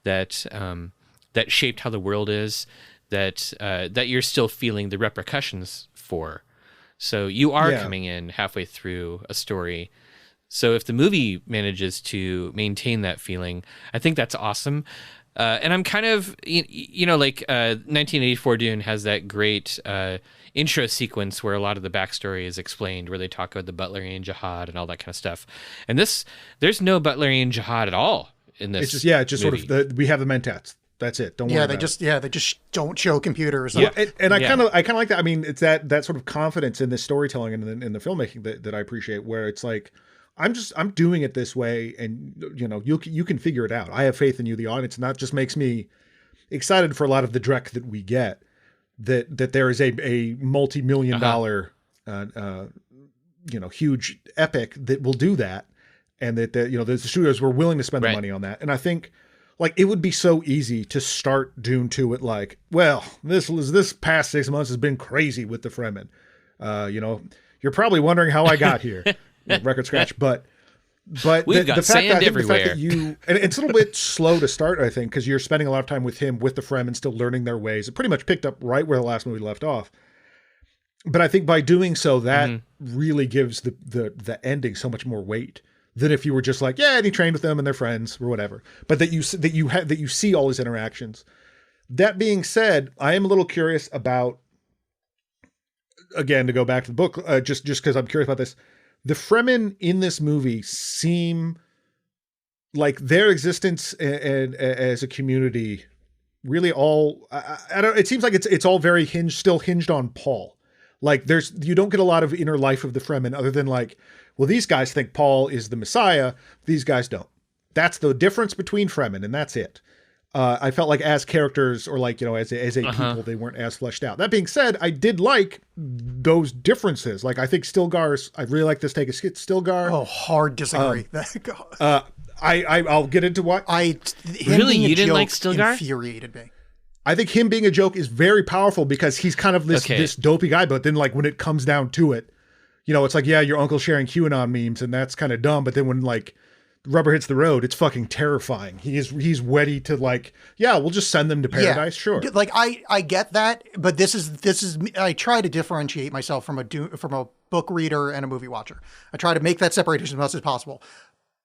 Speaker 1: that shaped how the world is, that you're still feeling the repercussions for. So you are coming in halfway through a story. So if the movie manages to maintain that feeling, I think that's awesome. And I'm kind of, 1984 Dune has that great intro sequence where a lot of the backstory is explained, where they talk about the Butlerian Jihad and all that kind of stuff. And there's no Butlerian Jihad at all in this.
Speaker 2: It's just
Speaker 1: movie.
Speaker 2: sort of we have the Mentats. That's it. Don't worry.
Speaker 3: They just don't show computers.
Speaker 2: Yeah, and I kind of like that. I mean, it's that sort of confidence in the storytelling and in the filmmaking that I appreciate, where it's like, I'm doing it this way, and you can figure it out. I have faith in you, the audience, and that just makes me excited for a lot of the Drek that we get. That there is a multi-million dollar, huge epic that will do that, and that the studios were willing to spend the money on that. And I think it would be so easy to start Dune 2 at this past 6 months has been crazy with the Fremen. You're probably wondering how I got here. Record scratch, but
Speaker 1: we've got sand everywhere.
Speaker 2: The fact that and it's a little bit slow to start, I think, because you're spending a lot of time with him, with the Fremen, still learning their ways. It pretty much picked up right where the last movie left off. But I think by doing so, that really gives the ending so much more weight than if you were just and he trained with them and they're friends or whatever. But that you see all his interactions. That being said, I am a little curious about, again, to go back to the book, just because I'm curious about this. The Fremen in this movie seem like their existence and as a community really all, I don't, it seems like it's all very still hinged on Paul. You don't get a lot of inner life of the Fremen other than these guys think Paul is the Messiah. These guys don't. That's the difference between Fremen, and that's it. I felt like as characters or as a people, they weren't as fleshed out. That being said, I did like those differences. I think Stilgar's, I really like this take of Stilgar.
Speaker 3: Oh, hard disagree.
Speaker 2: I'll get into why.
Speaker 1: Really? You didn't like Stilgar?
Speaker 3: Infuriated me.
Speaker 2: I think him being a joke is very powerful because he's kind of this dopey guy, but then when it comes down to it, it's your uncle's sharing QAnon memes and that's kind of dumb. But then when rubber hits the road, it's fucking terrifying. He's ready to we'll just send them to paradise. Sure.
Speaker 3: I get that, but this is I try to differentiate myself from a book reader and a movie watcher. I try to make that separation as much as possible.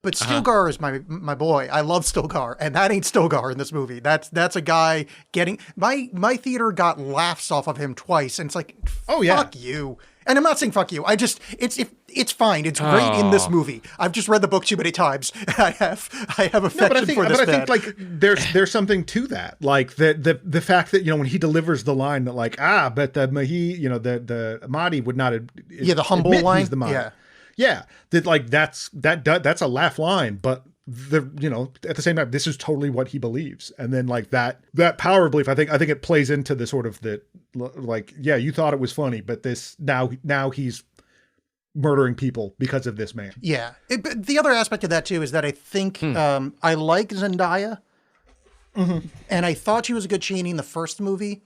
Speaker 3: But Stilgar is my boy. I love Stilgar, and that ain't Stilgar in this movie. That's a guy getting my theater got laughs off of him twice, and it's fuck you. And I'm not saying fuck you. It's fine. It's great in this movie. I've just read the book too many times. I have affection for this man.
Speaker 2: I think there's something to that. The fact that when he delivers the line that but the the Mahdi would not
Speaker 3: the humble line.
Speaker 2: He's the Mahdi. Yeah, that's a laugh line, but at the same time, this is totally what he believes, and then that power of belief. I think it plays into the sort of you thought it was funny, but this now he's murdering people because of this man.
Speaker 3: Yeah, but the other aspect of that too is that I think I like Zendaya, and I thought she was a good Chani in the first movie.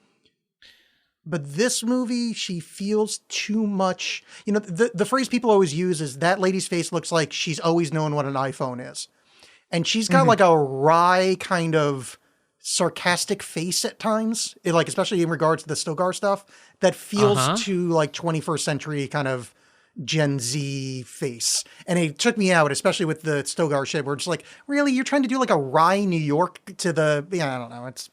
Speaker 3: But this movie, she feels too much. You know, the phrase people always use is that lady's face looks like she's always known what an iPhone is. And she's got like a wry kind of sarcastic face at times, like especially in regards to the Stilgar stuff, that feels too like 21st century kind of Gen Z face. And it took me out, especially with the Stilgar shit, where it's like, really, you're trying to do like a wry New York to the, I don't know. It's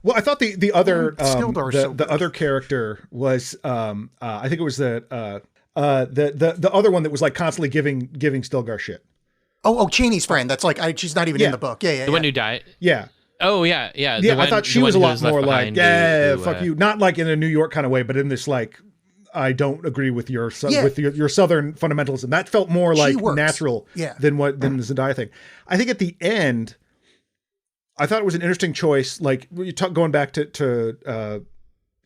Speaker 2: well, I thought the other
Speaker 3: so
Speaker 2: the other character was I think it was the other one that was like constantly giving Stilgar shit.
Speaker 3: Oh, Cheney's friend. That's like she's not even in the book. Yeah.
Speaker 1: The one who died.
Speaker 2: Yeah.
Speaker 1: Oh yeah.
Speaker 2: I thought she was a lot more like, fuck you, not like in a New York kind of way, but in this like, I don't agree with your your Southern fundamentalism. That felt more like natural than the Zendaya thing. I think at the end, I thought it was an interesting choice. Like you talk going back to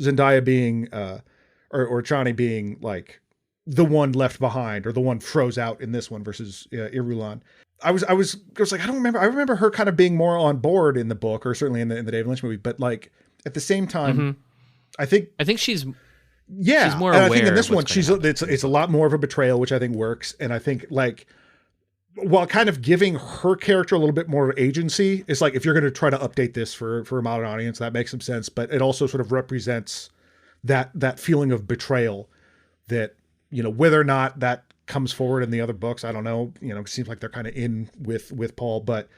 Speaker 2: Zendaya being or Chani being like the one left behind or the one froze out in this one versus Irulan. I was like, I don't remember. I remember her kind of being more on board in the book, or certainly in the David Lynch movie. But like at the same time, I think she's more aware. I think in this one, it's a lot more of a betrayal, which I think works. And I think like while kind of giving her character a little bit more agency, it's like if you're going to try to update this for a modern audience, that makes some sense. But it also sort of represents that feeling of betrayal that, you know, whether or not that comes forward in the other books, I don't know. You know, it seems like they're kind of in with Paul, but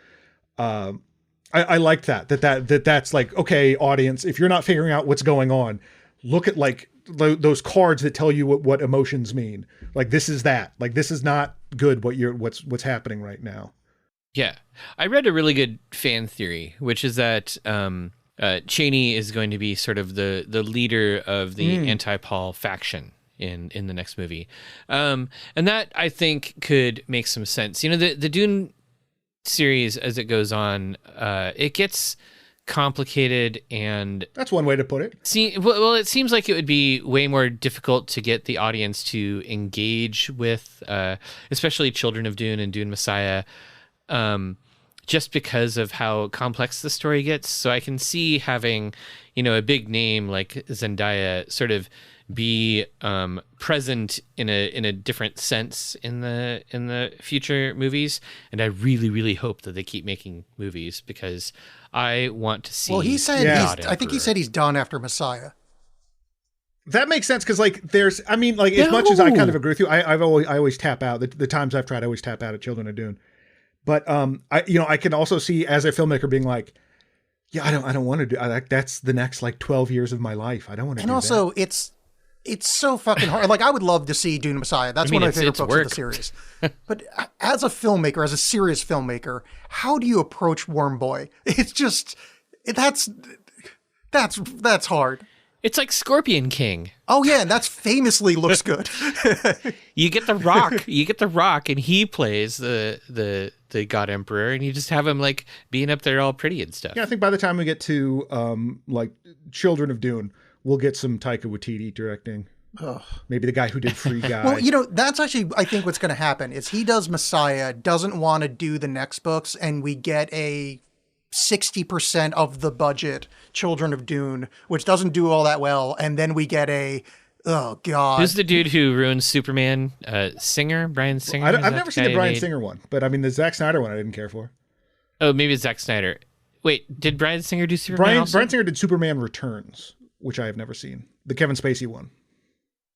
Speaker 2: I liked that's like, okay, audience, if you're not figuring out what's going on, look at like those cards that tell you what emotions mean. Like this is that. Like this is not good. What's happening right now.
Speaker 1: Yeah, I read a really good fan theory, which is that Cheney is going to be sort of the leader of the anti-Paul faction in the next movie, and that I think could make some sense. You know, the Dune series as it goes on, it gets complicated, and
Speaker 2: that's one way to put it.
Speaker 1: Well, it seems like it would be way more difficult to get the audience to engage with, especially Children of Dune and Dune Messiah, just because of how complex the story gets. So I can see having, you know, a big name like Zendaya sort of be present in a different sense in the future movies, and I really, really hope that they keep making movies because I want to see.
Speaker 3: Well, he said I think he said he's done after Messiah.
Speaker 2: That makes sense because like there's, I mean, like as much as I kind of agree with you, I always tap out. The times I've tried, I always tap out at Children of Dune. But I can also see as a filmmaker being like, yeah, I don't want to do that's the next like 12 years of my life. I don't want to.
Speaker 3: And also, it's so fucking hard. Like I would love to see Dune Messiah. That's one of my favorite books of the series. But as a filmmaker, as a serious filmmaker, how do you approach Worm Boy? It's just that's hard.
Speaker 1: It's like Scorpion King.
Speaker 3: Oh yeah, and that's famously looks good.
Speaker 1: You get the Rock, and he plays the God Emperor, and you just have him like being up there all pretty and stuff.
Speaker 2: Yeah, I think by the time we get to like Children of Dune, we'll get some Taika Waititi directing. Ugh. Maybe the guy who did Free Guy.
Speaker 3: Well, you know, that's actually, I think what's going to happen is he does Messiah, doesn't want to do the next books, and we get a 60% of the budget Children of Dune, which doesn't do all that well, and then we get oh god,
Speaker 1: who's the dude who ruined Superman? Singer, Bryan Singer.
Speaker 2: I've never seen the Bryan Singer one, but I mean the Zack Snyder one I didn't care for.
Speaker 1: Oh, maybe it's Zack Snyder. Wait, did Bryan Singer do Superman?
Speaker 2: Bryan Singer did Superman Returns, which I have never seen, the Kevin Spacey one.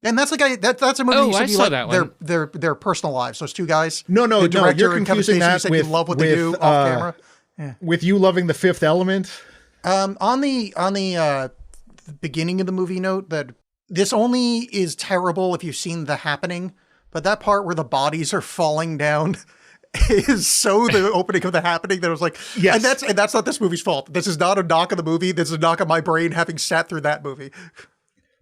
Speaker 3: And that's the guy. That's a movie.
Speaker 1: Oh, I saw that one.
Speaker 3: Their personal lives. Those two guys.
Speaker 2: No. You're confusing that with
Speaker 3: love what they do off camera.
Speaker 2: Yeah. With you loving The Fifth Element.
Speaker 3: On the beginning of the movie note that this only is terrible if you've seen The Happening, but that part where the bodies are falling down is so the opening of The Happening that I was like, yes. And that's not this movie's fault. This is not a knock on the movie. This is a knock on my brain having sat through that movie.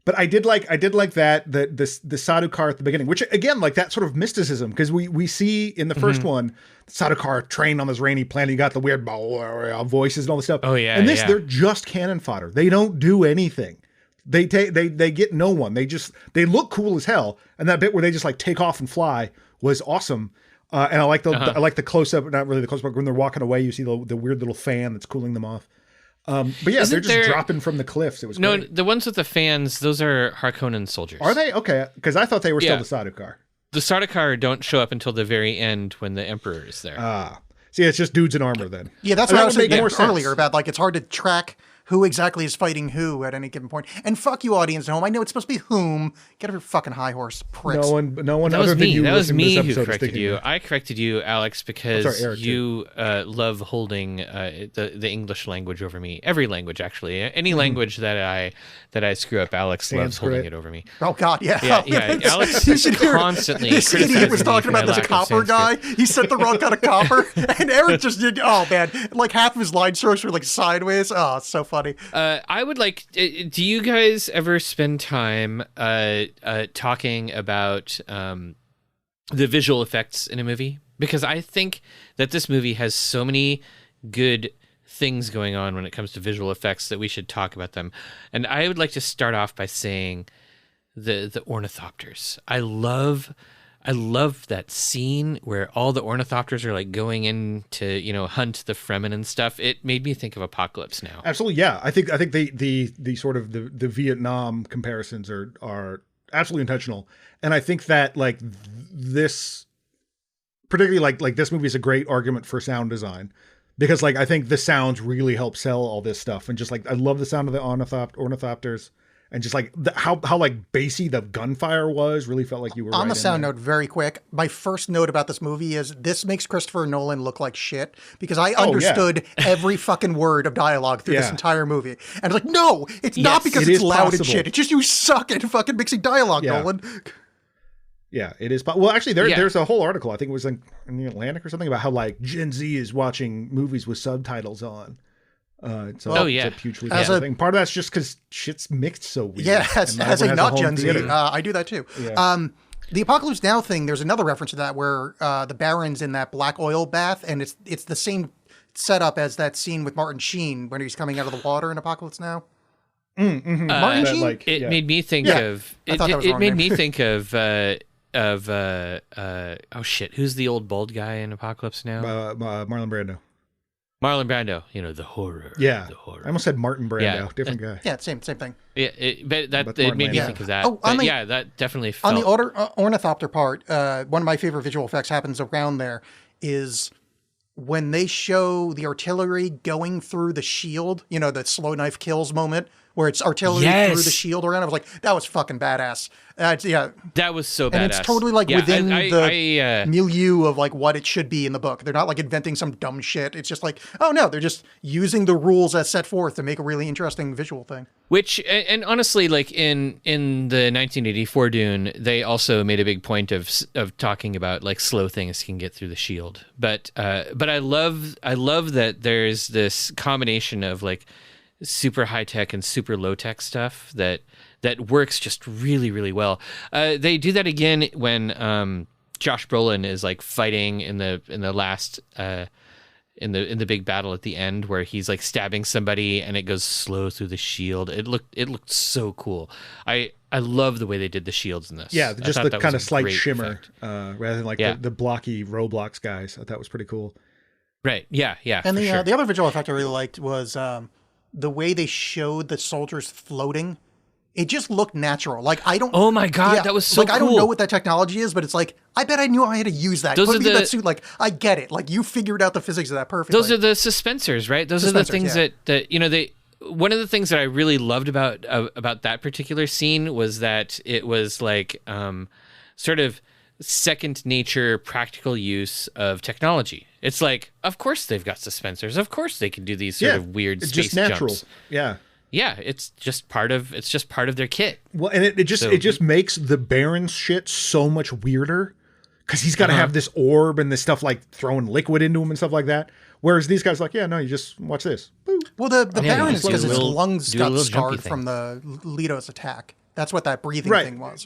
Speaker 2: But I did like that the Sardaukar at the beginning, which again, like that sort of mysticism, because we see in the first one, Sardaukar trained on this rainy planet. You got the weird voices and all this stuff.
Speaker 1: Oh yeah.
Speaker 2: And this, they're just cannon fodder. They don't do anything. They get no one. They look cool as hell. And that bit where they just like take off and fly was awesome. And I like the close up, not really the close up, when they're walking away, you see the weird little fan that's cooling them off. But yeah, they're just dropping from the cliffs. It was
Speaker 1: no,
Speaker 2: great.
Speaker 1: the ones with the fans. Those are Harkonnen soldiers.
Speaker 2: Are they? Okay, because I thought they were still the Sardaukar.
Speaker 1: The Sardaukar don't show up until the very end when the Emperor is there.
Speaker 2: See, it's just dudes in armor then.
Speaker 3: Yeah, that's what I was saying earlier about like it's hard to track who exactly is fighting who at any given point. And fuck you, audience at home. I know it's supposed to be whom. Get off your fucking high horse, pricks.
Speaker 2: No one.
Speaker 1: That
Speaker 2: other
Speaker 1: was
Speaker 2: than
Speaker 1: me.
Speaker 2: you
Speaker 1: That was
Speaker 2: listening to
Speaker 1: me
Speaker 2: this
Speaker 1: who
Speaker 2: episode is
Speaker 1: corrected
Speaker 2: thinking
Speaker 1: you.
Speaker 2: that.
Speaker 1: I corrected you, Alex, because
Speaker 2: I'm sorry, Eric,
Speaker 1: you love holding the English language over me. Every language, actually. Any language that I screw up, Alex loves holding it over me.
Speaker 3: Oh God, yeah.
Speaker 1: Yeah. Alex
Speaker 3: you should hear
Speaker 1: constantly
Speaker 3: this idiot was talking about this copper guy. He said the wrong kind of copper, and Eric just did. Oh man, like half of his line strokes were like sideways. Oh, it's so funny.
Speaker 1: I would like. Do you guys ever spend time talking about the visual effects in a movie? Because I think that this movie has so many good things going on when it comes to visual effects that we should talk about them. And I would like to start off by saying the ornithopters. I love that scene where all the ornithopters are like going in to, hunt the Fremen and stuff. It made me think of Apocalypse Now.
Speaker 2: Absolutely, yeah. I think the sort of the Vietnam comparisons are absolutely intentional, and I think that like this, particularly like this movie is a great argument for sound design, because like I think the sounds really help sell all this stuff, and just like I love the sound of the ornithopters. And just like how like bassy the gunfire was, really felt like you were
Speaker 3: on
Speaker 2: right
Speaker 3: the sound
Speaker 2: there.
Speaker 3: note. Very quick, my first note about this movie is this makes Christopher Nolan look like shit, because I understood every fucking word of dialogue through this entire movie, and I was like, no, it's not because it's loud and shit. It's just you suck at fucking mixing dialogue, Nolan.
Speaker 2: Yeah, it is. Well, actually, there's a whole article. I think it was in the Atlantic or something about how like Gen Z is watching movies with subtitles on. It's a hugely thing. Part of that's just because shit's mixed so weird.
Speaker 3: Yeah, as a not Gen Z, I do that too.
Speaker 2: Yeah.
Speaker 3: The Apocalypse Now thing, there's another reference to that where the Baron's in that black oil bath, and it's the same setup as that scene with Martin Sheen when he's coming out of the water in Apocalypse Now. Martin Sheen?
Speaker 1: It made me think of it made me think of oh shit, who's the old bald guy in Apocalypse Now?
Speaker 2: Marlon Brando.
Speaker 1: Marlon Brando, the horror.
Speaker 2: Yeah,
Speaker 1: the horror.
Speaker 2: I almost said Martin Brando, different guy.
Speaker 3: Yeah, same thing.
Speaker 1: Yeah, it made me think of that. That definitely felt...
Speaker 3: On the ornithopter part, one of my favorite visual effects happens around there is when they show the artillery going through the shield, the slow knife kills moment, where it's artillery through the shield around. I was like, that was fucking badass.
Speaker 1: That was so badass.
Speaker 3: And it's totally like within the milieu of like what it should be in the book. They're not like inventing some dumb shit. It's just like, oh no, they're just using the rules as set forth to make a really interesting visual thing.
Speaker 1: Which, and honestly, like in the 1984 Dune, they also made a big point of talking about like slow things can get through the shield. But I love that there's this combination of like super high tech and super low tech stuff that works just really, really well. They do that again when Josh Brolin is like fighting in the last in the big battle at the end, where he's like stabbing somebody and it goes slow through the shield. It looked so cool. I love the way they did the shields in this.
Speaker 2: Yeah, just the kind of slight shimmer rather than like the blocky Roblox guys. I thought was pretty cool.
Speaker 1: Right. Yeah.
Speaker 3: And the other visual effect I really liked was the way they showed the soldiers floating. It just looked natural. Like I don't.
Speaker 1: Oh my god, that was so cool.
Speaker 3: I don't know what that technology is, but it's like I bet I knew I had to use that. Put me in that suit. Like I get it. Like you figured out the physics of that perfectly.
Speaker 1: Those are the suspensors, right? Those are the things that they. One of the things that I really loved about that particular scene was that it was like sort of second nature practical use of technology. It's like, of course they've got suspensors. Of course they can do these sort of weird space
Speaker 2: just natural
Speaker 1: jumps.
Speaker 2: Yeah.
Speaker 1: Yeah, it's just part of their kit.
Speaker 2: Well, and it just makes the Baron's shit so much weirder, because he's got to have this orb and this stuff like throwing liquid into him and stuff like that. Whereas these guys are like, yeah, no, you just watch this. Boop.
Speaker 3: Well, the Baron is because his lungs got scarred from the Leto's attack. That's what that breathing thing was.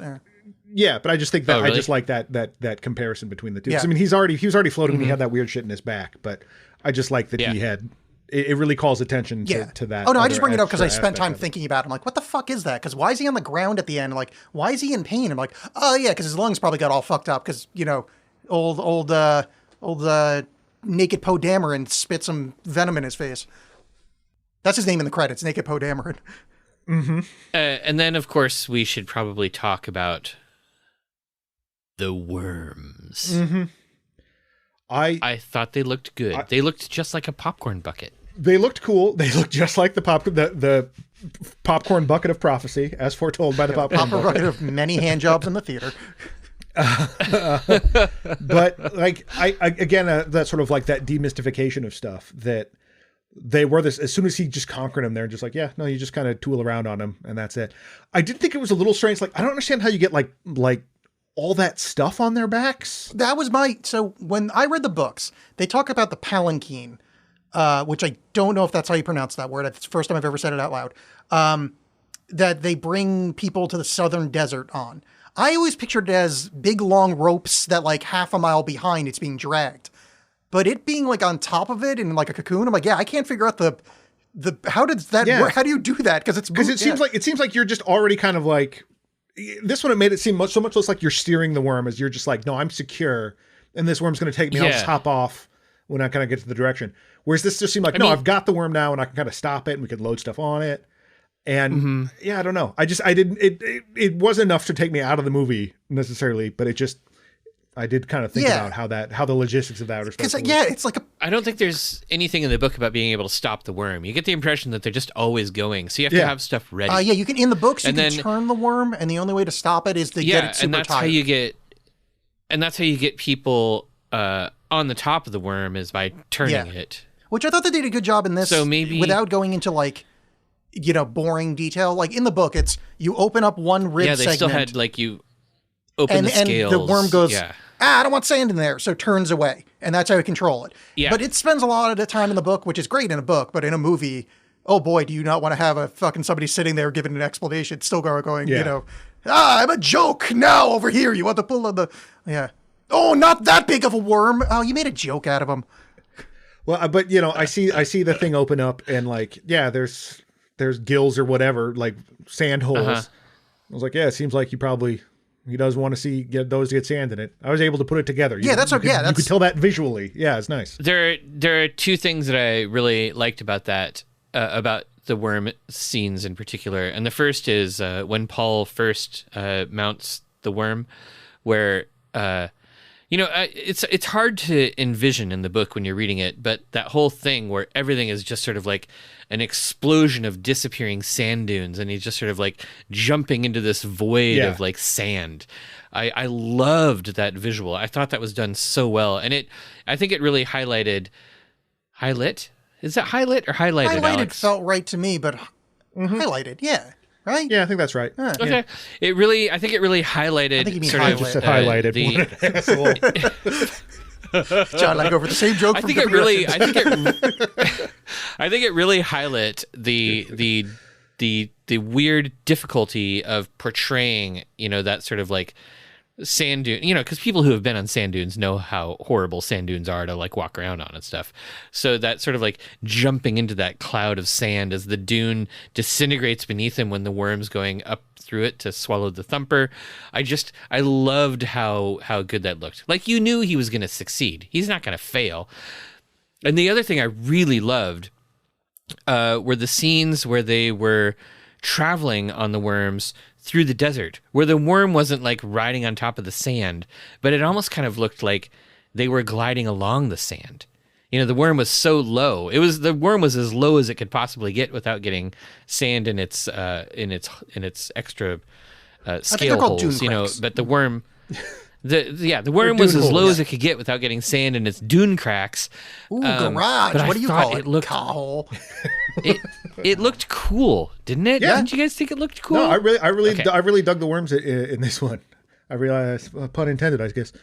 Speaker 2: Yeah, but I just think that I just like that comparison between the two. Yeah. I mean, he was already floating when he had that weird shit in his back, but I just like that he had. It really calls attention to that.
Speaker 3: Oh no, I just bring it up because I spent time thinking about it. I'm like, what the fuck is that? Because why is he on the ground at the end? Like, why is he in pain? I'm like, oh yeah, because his lungs probably got all fucked up because old naked Poe Dameron spit some venom in his face. That's his name in the credits, Naked Poe Dameron.
Speaker 1: And then, of course, we should probably talk about the worms. I thought they looked good. They looked just like a popcorn bucket.
Speaker 2: They looked cool. They looked just like the popcorn bucket of prophecy, as foretold by the popcorn bucket
Speaker 3: of many hand jobs in the theater.
Speaker 2: But like I again, that sort of like that demystification of stuff that they were this, as soon as he just conquered him, they're just like, yeah, no, you just kind of tool around on him and that's it. I did think it was a little strange. Like, I don't understand how you get like all that stuff on their backs.
Speaker 3: That was so when I read the books, they talk about the palanquin, which I don't know if that's how you pronounce that word. It's the first time I've ever said it out loud. That they bring people to the southern desert on. I always pictured it as big long ropes that like half a mile behind it's being dragged. But it being like on top of it in like a cocoon, I'm like, yeah, I can't figure out the how does that work? How do you do that? Because
Speaker 2: it seems like you're just already kind of like, this one, it made it seem so much less like you're steering the worm as you're just like, no, I'm secure and this worm's going to take me. I'll just hop off when I kind of get to the direction. Whereas this just seemed like, I've got the worm now and I can kind of stop it and we can load stuff on it. And I don't know. It wasn't enough to take me out of the movie necessarily, but I did kind of think about how the logistics of that are supposed to work.
Speaker 3: It's like
Speaker 1: I don't think there's anything in the book about being able to stop the worm. You get the impression that they're just always going, so you have to have stuff ready.
Speaker 3: You can, in the books, you can turn the worm, and the only way to stop it is to get it super
Speaker 1: and that's
Speaker 3: tired.
Speaker 1: How you get people on the top of the worm is by turning it.
Speaker 3: Which I thought they did a good job in this.
Speaker 1: So maybe
Speaker 3: without going into like, boring detail. Like in the book, it's you open up one rib segment.
Speaker 1: Yeah, they still had like you open the scales.
Speaker 3: And the worm goes, I don't want sand in there, so turns away. And that's how you control it. Yeah. But it spends a lot of the time in the book, which is great in a book, but in a movie, oh boy, do you not want to have a fucking somebody sitting there giving an explanation, still going, I'm a joke now over here. You want to pull on the, oh, not that big of a worm. Oh, you made a joke out of him.
Speaker 2: Well, but I see the thing open up and like, there's gills or whatever, like sand holes. I was like, it seems like he does want to get sand in it. I was able to put it together. You could tell that visually. Yeah, it's nice.
Speaker 1: There are two things that I really liked about that, about the worm scenes in particular. And the first is when Paul first mounts the worm, where it's hard to envision in the book when you're reading it, but that whole thing where everything is just sort of like an explosion of disappearing sand dunes, and he's just sort of like jumping into this void of like sand. I loved that visual. I thought that was done so well, and I think it really highlighted. Is that highlight or highlighted?
Speaker 3: Highlighted
Speaker 1: Alex?
Speaker 3: felt right to me, but highlighted, right?
Speaker 2: Yeah, I think that's right.
Speaker 1: Okay. I think it really highlighted.
Speaker 3: I think you mean
Speaker 2: I just said highlighted.
Speaker 3: John, I go over the same joke.
Speaker 1: I think it really highlight the weird difficulty of portraying, that sort of like sand dune, because people who have been on sand dunes know how horrible sand dunes are to like walk around on and stuff. So that sort of like jumping into that cloud of sand as the dune disintegrates beneath him when the worm's going up through it to swallow the thumper. I loved how good that looked. Like you knew he was going to succeed. He's not going to fail. And the other thing I really loved were the scenes where they were traveling on the worms through the desert, where the worm wasn't like riding on top of the sand, but it almost kind of looked like they were gliding along the sand. The worm was so low. The worm was as low as it could possibly get without getting sand in its extra scale holes. But the worm, the worm was as low as it could get without getting sand in its dune cracks.
Speaker 3: Ooh, garage. What do you call it?
Speaker 1: Cowl. It looked cool, didn't it?
Speaker 2: Yeah.
Speaker 1: Didn't you guys think it looked cool?
Speaker 2: No, I really dug the worms in this one. I realized, pun intended, I guess.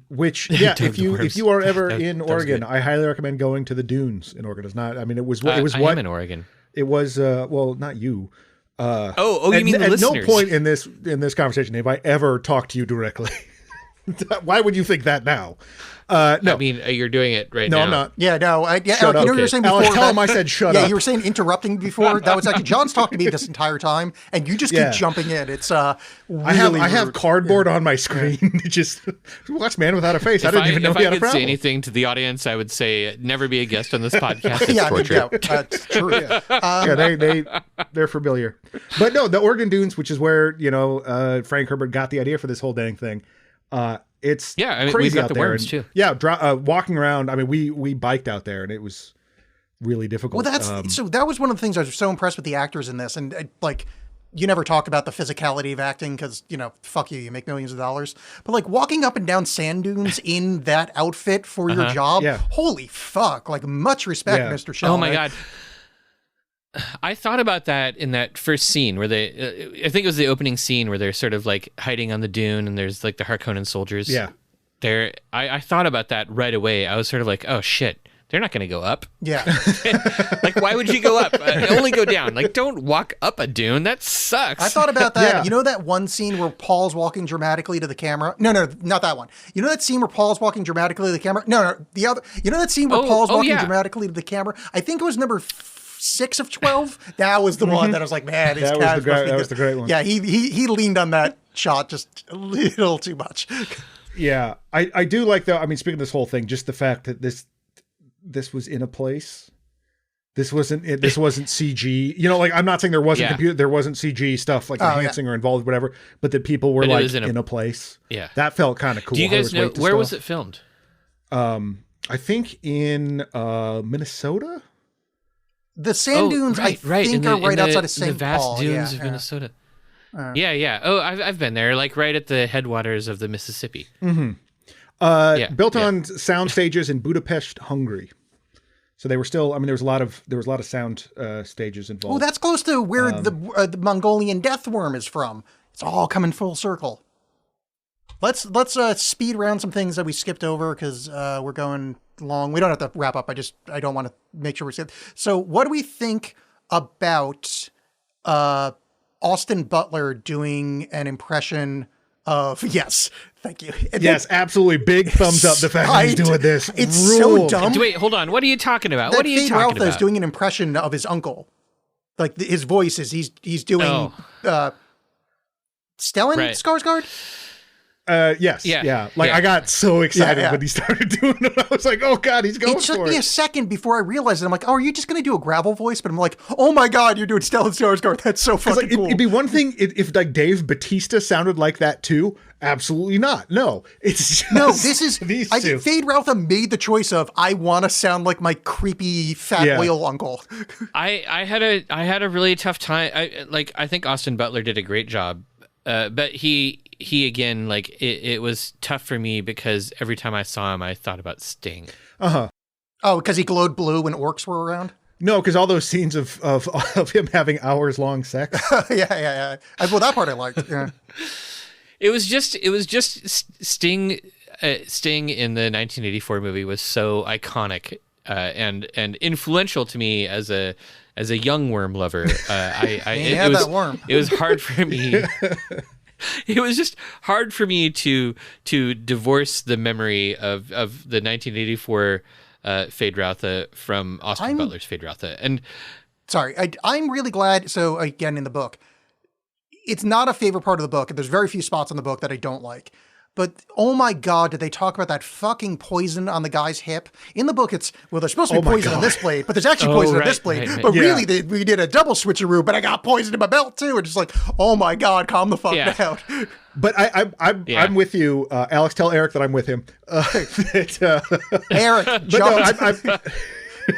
Speaker 2: Which if you are ever in Oregon, I highly recommend going to the dunes in Oregon. It's not. I mean, I am
Speaker 1: in Oregon.
Speaker 2: It was not you.
Speaker 1: You mean the listeners?
Speaker 2: At no point in this conversation have I ever talked to you directly. Why would you think that now? No.
Speaker 1: I mean, you're doing it right
Speaker 2: No,
Speaker 1: now.
Speaker 2: I'm not.
Speaker 3: Yeah, no.
Speaker 2: Shut
Speaker 3: Alec,
Speaker 2: up.
Speaker 3: you know you were saying before.
Speaker 2: Alex, tell him I said shut
Speaker 3: yeah,
Speaker 2: up.
Speaker 3: you were saying interrupting before. That was actually John's talking to me this entire time, and you just keep jumping in. It's really
Speaker 2: I have
Speaker 3: rude.
Speaker 2: cardboard on my screen. Just watch Man Without a Face. I didn't even know he had a
Speaker 1: If I could say
Speaker 2: problem.
Speaker 1: anything to the audience, I would say never be a guest on this podcast. It's
Speaker 3: Yeah,
Speaker 1: torture.
Speaker 3: it's true.
Speaker 2: Yeah, they're familiar. But no, the Oregon Dunes, which is where Frank Herbert got the idea for this whole dang thing. It's
Speaker 1: Yeah, I mean,
Speaker 2: crazy
Speaker 1: we've got
Speaker 2: out
Speaker 1: the
Speaker 2: there.
Speaker 1: worms,
Speaker 2: And,
Speaker 1: too.
Speaker 2: Yeah, walking around. I mean, we biked out there, and it was really difficult.
Speaker 3: Well, that was one of the things I was so impressed with the actors in this, and like. You never talk about the physicality of acting because, fuck you make millions of dollars. But like walking up and down sand dunes in that outfit for your job, holy fuck, like much respect, Mr. Chalamet.
Speaker 1: Oh my God. I thought about that in that first scene where I think it was the opening scene where they're sort of like hiding on the dune and there's like the Harkonnen soldiers.
Speaker 2: Yeah.
Speaker 1: I thought about that right away. I was sort of like, oh shit, they're not going to go up.
Speaker 3: Yeah.
Speaker 1: Like, why would you go up? Only go down. Like, don't walk up a dune. That sucks.
Speaker 3: I thought about that.
Speaker 2: Yeah.
Speaker 3: You know that one scene where Paul's walking dramatically to the camera? No, not that one. You know that scene where Paul's walking dramatically to the camera? No, the other. You know that scene where Paul's walking dramatically to the camera? I think it was number 6 of 12. That was the one that I was like, man,
Speaker 2: that was the great one.
Speaker 3: Yeah, he leaned on that shot just a little too much.
Speaker 2: Yeah, I do like though. I mean, speaking of this whole thing, just the fact that this was in a place. This wasn't CG. Like I'm not saying there wasn't there wasn't CG stuff like enhancing or involved, whatever. But that people were like in a place.
Speaker 1: Yeah,
Speaker 2: that felt kind of cool.
Speaker 1: Do you guys know where was it filmed?
Speaker 2: I think in Minnesota.
Speaker 3: The sand dunes, I think, are right outside of St.
Speaker 1: The vast
Speaker 3: Paul.
Speaker 1: dunes of Minnesota. Yeah. Oh, I've been there, like right at the headwaters of the Mississippi.
Speaker 2: Mm-hmm. Built on sound stages in Budapest, Hungary. So they were still. I mean, there was a lot of sound stages involved.
Speaker 3: Oh, that's close to where the Mongolian death worm is from. It's all coming full circle. Let's speed around some things that we skipped over because we're going long. We don't have to wrap up. I don't want to make sure we're skipped. So, what do we think about Austin Butler doing an impression of? Yes, thank you.
Speaker 2: Yes, absolutely. Big thumbs up. The fact that he's doing this.
Speaker 3: It's so dumb.
Speaker 1: Wait, hold on. What are you talking about?
Speaker 3: That
Speaker 1: What are you
Speaker 3: Fade
Speaker 1: talking
Speaker 3: Ralph is
Speaker 1: about?
Speaker 3: doing an impression of his uncle. Like his voice is he's doing Stellan Skarsgård.
Speaker 2: Yes. Yeah. Like I got so excited when he started doing it. I was like, oh God, he's going for it.
Speaker 3: It took me a second before I realized it. I'm like, oh, are you just going to do a gravel voice? But I'm like, oh my God, you're doing Stellan Skarsgård. That's so fucking cool.
Speaker 2: It'd be one thing if like Dave Bautista sounded like that too. Absolutely not. No, it's just
Speaker 3: this is
Speaker 2: these two.
Speaker 3: Fade Ralph made the choice of I want to sound like my creepy fat whale uncle.
Speaker 1: I had a really tough time. I think Austin Butler did a great job, but he again, like it was tough for me because every time I saw him, I thought about Sting.
Speaker 3: Oh, because he glowed blue when orcs were around.
Speaker 2: No, because all those scenes of him having hours long sex.
Speaker 3: Yeah. Well, that part I liked. Yeah.
Speaker 1: It was just Sting. Sting in the 1984 movie was so iconic and influential to me as a young worm lover.
Speaker 3: That worm.
Speaker 1: It was hard for me. It was just hard for me to divorce the memory of the 1984 Fade Routha from Austin Butler's Fade Routha. And
Speaker 3: sorry, I'm really glad. So again, in the book, it's not a favorite part of the book. There's very few spots in the book that I don't like. But oh my God, did they talk about that fucking poison on the guy's hip? In the book, there's supposed to be poison on this blade, but there's actually poison on this blade. Right. But really, we did a double switcheroo, but I got poison in my belt too. And just like, oh my God, calm the fuck down.
Speaker 2: But I'm with you, Alex. Tell Eric that I'm with him.
Speaker 3: Eric, jump.
Speaker 2: No,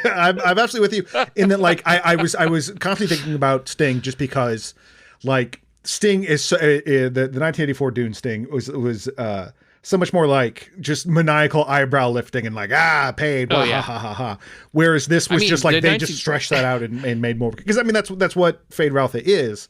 Speaker 2: I'm absolutely with you in that. Like, I was constantly thinking about Sting just because, like, Sting is the 1984 Dune Sting was so much more like just maniacal eyebrow lifting and like pain, ha ha ha ha. Whereas this was just like they just stretched that out and made more, because I mean that's what Fade Routha is.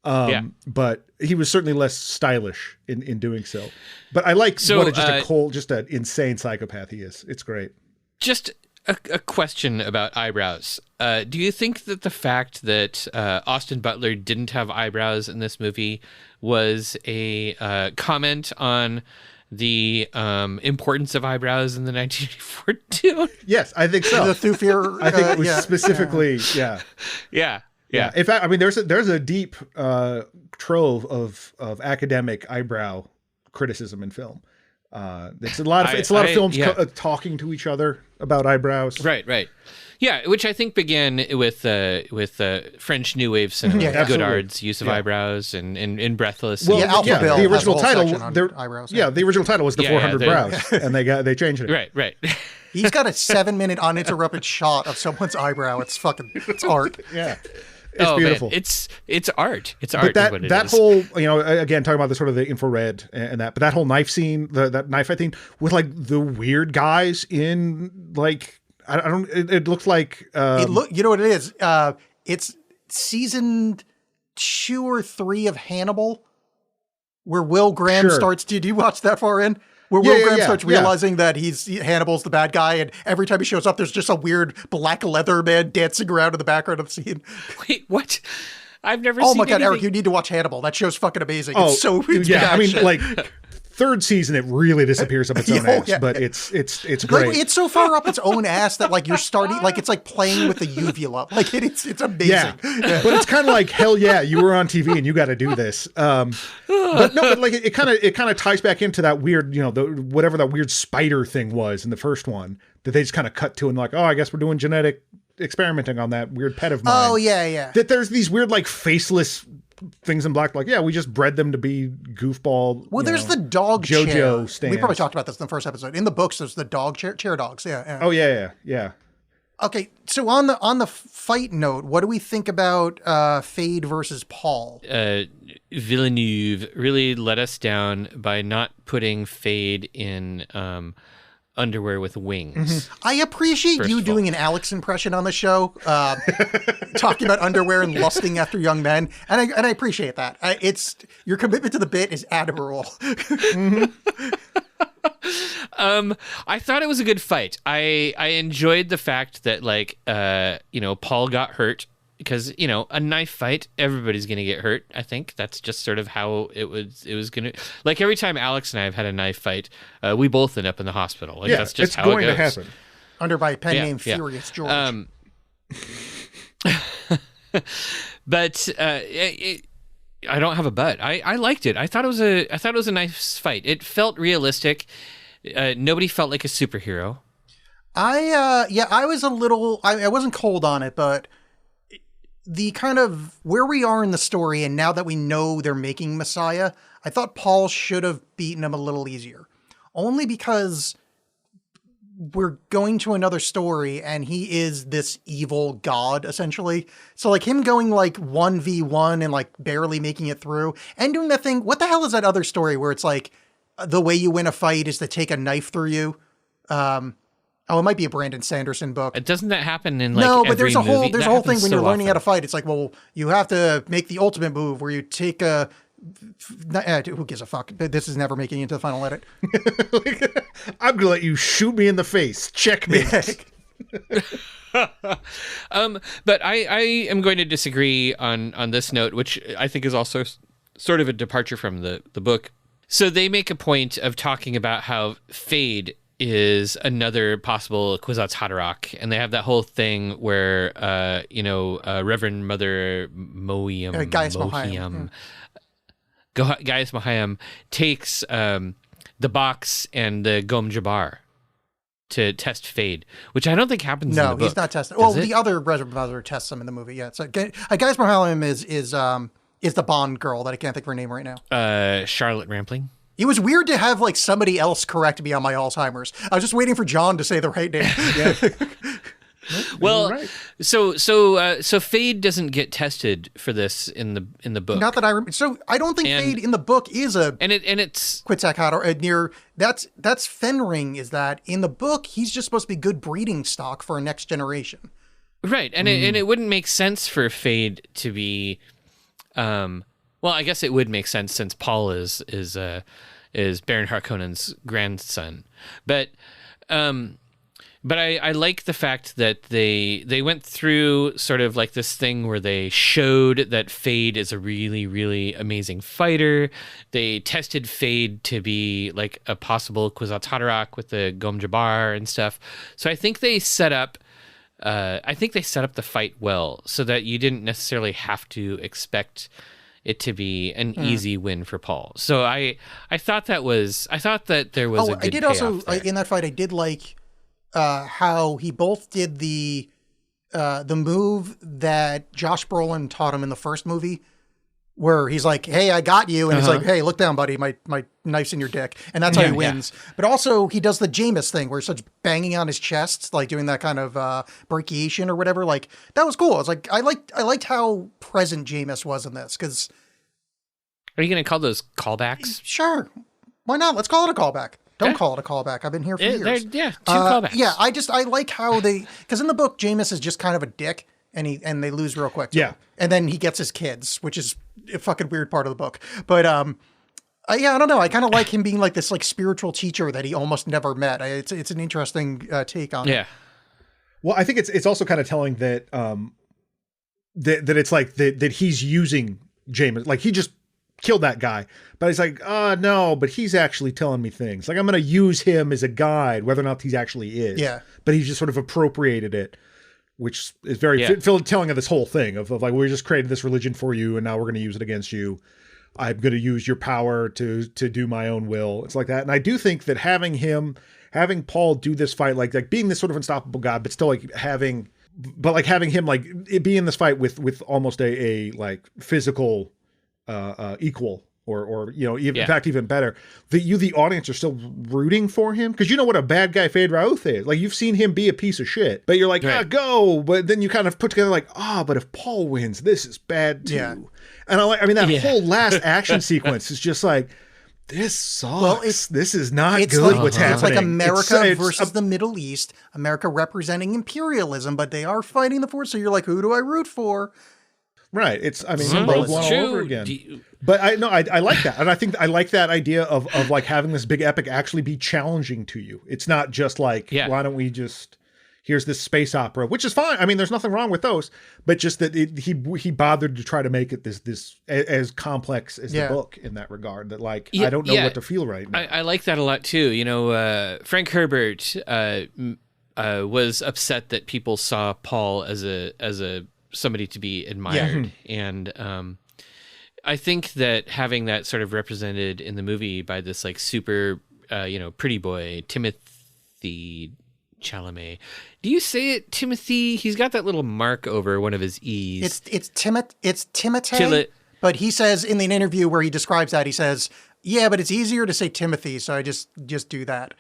Speaker 2: But he was certainly less stylish in doing so. But I like just an insane psychopath he is. It's great.
Speaker 1: Just a question about eyebrows. Do you think that the fact that Austin Butler didn't have eyebrows in this movie was a comment on the importance of eyebrows in the 1984 Dune.
Speaker 2: Yes, I think so.
Speaker 3: The Thufir.
Speaker 2: I think it was
Speaker 3: yeah.
Speaker 2: specifically, yeah.
Speaker 1: Yeah.
Speaker 2: In fact, I mean, there's a deep trove of academic eyebrow criticism in film. It's a lot of films talking to each other about eyebrows.
Speaker 1: Right. Yeah, which I think began with French New Wave cinema, Godard's use of eyebrows and Breathless.
Speaker 2: Well,
Speaker 3: Alpha Bill
Speaker 2: the
Speaker 3: has
Speaker 2: original
Speaker 3: a whole
Speaker 2: title,
Speaker 3: section on eyebrows.
Speaker 2: yeah, the original title was the 400 brows, and they changed it.
Speaker 1: Right.
Speaker 3: He's got a 7-minute uninterrupted shot of someone's eyebrow. It's art.
Speaker 2: Yeah. It's beautiful.
Speaker 1: Man. It's art. It's art.
Speaker 2: But that whole, again, talking about the sort of the infrared and that, but that whole knife scene, that knife fight thing with like the weird guys in like, I don't, it looks like,
Speaker 3: you know what it is? It's season 2 or 3 of Hannibal where Will Graham starts, did you watch that far in? Where Will Graham starts realizing that Hannibal's the bad guy, and every time he shows up, there's just a weird black leather man dancing around in the background of the scene.
Speaker 1: Wait, what? I've never seen
Speaker 3: Oh my God,
Speaker 1: anything.
Speaker 3: Eric, you need to watch Hannibal. That show's fucking amazing. It's so
Speaker 2: yeah. I mean, like third season, it really disappears up its own ass, but it's great.
Speaker 3: Like, it's so far up its own ass that like you're starting, like it's like playing with the uvula. Like it's amazing.
Speaker 2: Yeah. But it's kind of like, hell yeah, you were on TV and you got to do this. But like it kind of ties back into that weird, whatever that weird spider thing was in the first one that they just kind of cut to and like, oh, I guess we're doing genetic experimenting on that weird pet of mine.
Speaker 3: Oh yeah.
Speaker 2: That there's these weird like faceless things in black, like, yeah, we just bred them to be goofball.
Speaker 3: Well, there's the dog
Speaker 2: JoJo
Speaker 3: chair.
Speaker 2: stands.
Speaker 3: We probably talked about this in the first episode. In the books, there's the dog chair dogs. Yeah.
Speaker 2: Oh yeah.
Speaker 3: Okay, so on the fight note, what do we think about Fade versus Paul?
Speaker 1: Villeneuve really let us down by not putting Fade in underwear with wings.
Speaker 3: I appreciate you doing an Alex impression on the show, talking about underwear and lusting after young men, and I appreciate that. It's your commitment to the bit is admirable.
Speaker 1: I thought it was a good fight. I enjoyed the fact that Paul got hurt because, a knife fight, everybody's going to get hurt. I think that's just sort of how it was going to, like every time Alex and I have had a knife fight, we both end up in the hospital. Like that's just how it goes.
Speaker 2: It's going to happen.
Speaker 3: Under my pen name, Furious George.
Speaker 1: But I don't have a but. I liked it. I thought it was a nice fight. It felt realistic. Nobody felt like a superhero.
Speaker 3: I was a little. I wasn't cold on it, but the kind of where we are in the story, and now that we know they're making Messiah, I thought Paul should have beaten him a little easier, only because we're going to another story and he is this evil god essentially. So like him going like 1v1 and like barely making it through and doing that thing. What the hell is that other story where it's like the way you win a fight is to take a knife through you? It might be a Brandon Sanderson book.
Speaker 1: Doesn't that happen in like
Speaker 3: no, but
Speaker 1: every
Speaker 3: there's a whole
Speaker 1: movie?
Speaker 3: thing when you're learning how to fight. It's like, well, you have to make the ultimate move where you take a. Who gives a fuck? This is never making it into the final edit.
Speaker 2: I'm gonna let you shoot me in the face. Checkmate.
Speaker 1: But I am going to disagree on this note, which I think is also sort of a departure from the book. So they make a point of talking about how Fade is another possible Kwisatz Haderach, and they have that whole thing where Reverend Mother Mohiam,
Speaker 3: Gaius Mohiam.
Speaker 1: Gaius Mohiam takes the box and the Gom Jabbar to test Fade, which I don't think happens in the book.
Speaker 3: No, he's not tested. Well, the other Reverend Mother tests him in the movie, yeah. So Gaius Mohiam is the Bond girl that I can't think of her name right now.
Speaker 1: Charlotte Rampling.
Speaker 3: It was weird to have like somebody else correct me on my Alzheimer's. I was just waiting for John to say the right name.
Speaker 1: Well,
Speaker 2: right.
Speaker 1: so Fade doesn't get tested for this in the book.
Speaker 3: Not that I remember. So I don't think Fade in the book is a
Speaker 1: it's
Speaker 3: Kwisatz Haderach near. That's Fenring. Is that in the book? He's just supposed to be good breeding stock for a next generation.
Speaker 1: Right, and it wouldn't make sense for Fade to be. Well, I guess it would make sense since Paul is Baron Harkonnen's grandson, but But I like the fact that they went through sort of like this thing where they showed that Fade is a really, really amazing fighter. They tested Fade to be like a possible Kwisatz Haderach with the Gom Jabbar and stuff. So I think they set up the fight well so that you didn't necessarily have to expect it to be an easy win for Paul. So I thought that there was a good
Speaker 3: I did also
Speaker 1: payoff there.
Speaker 3: in that fight. I did like how he both did the move that Josh Brolin taught him in the first movie, where he's like, "Hey, I got you," and he's like, "Hey, look down, buddy. My knife's in your dick," and that's how he wins. But also, he does the Jameis thing, where he starts banging on his chest, like doing that kind of brachiation or whatever. Like that was cool. It's like I liked how present Jameis was in this because.
Speaker 1: Are you going to call those callbacks?
Speaker 3: Sure, why not? Let's call it a callback. Don't call it a callback. I've been here for years.
Speaker 1: Yeah, two callbacks.
Speaker 3: Yeah, I like how because in the book Jameis is just kind of a dick, and they lose real quick.
Speaker 2: Yeah,
Speaker 3: and then he gets his kids, which is a fucking weird part of the book. But I don't know. I kind of like him being like this like spiritual teacher that he almost never met. It's an interesting take on it.
Speaker 1: Yeah.
Speaker 2: Well, I think it's also kind of telling that that it's like that he's using Jameis, like he just killed that guy, but he's like, no, but he's actually telling me things. Like I'm going to use him as a guide, whether or not he actually is.
Speaker 3: Yeah.
Speaker 2: But he's just sort of appropriated it, which is very telling of this whole thing of like, we just created this religion for you, and now we're going to use it against you. I'm going to use your power to do my own will. It's like that. And I do think that having having Paul do this fight, like being this sort of unstoppable god, but still like having him like it be in this fight with almost a like physical equal or in fact even better, that you the audience are still rooting for him because you know what a bad guy Fade Rauth is. Like you've seen him be a piece of shit, but you're like, go. But then you kind of put together like, but if Paul wins, this is bad too. Yeah. And that whole last action sequence is just like, this sucks. Well, this is not good. What's happening?
Speaker 3: It's like America versus the Middle East. America representing imperialism, but they are fighting the Force. So you're like, who do I root for?
Speaker 2: Right. It's Rogue One all over again. But I like that. And I think I like that idea of like having this big epic actually be challenging to you. It's not just like, why don't we just, here's this space opera, which is fine. I mean, there's nothing wrong with those, but just that he bothered to try to make it this as complex as the book in that regard, that like, I don't know what to feel right now.
Speaker 1: I like that a lot too. You know, Frank Herbert was upset that people saw Paul as a somebody to be admired. And I think that having that sort of represented in the movie by this like super pretty boy Timothy Chalamet. Do you say it Timothy? He's got that little mark over one of his E's.
Speaker 3: It's Timothy. But he says in an interview where he describes that, he says, yeah, but it's easier to say Timothy, so I just do that.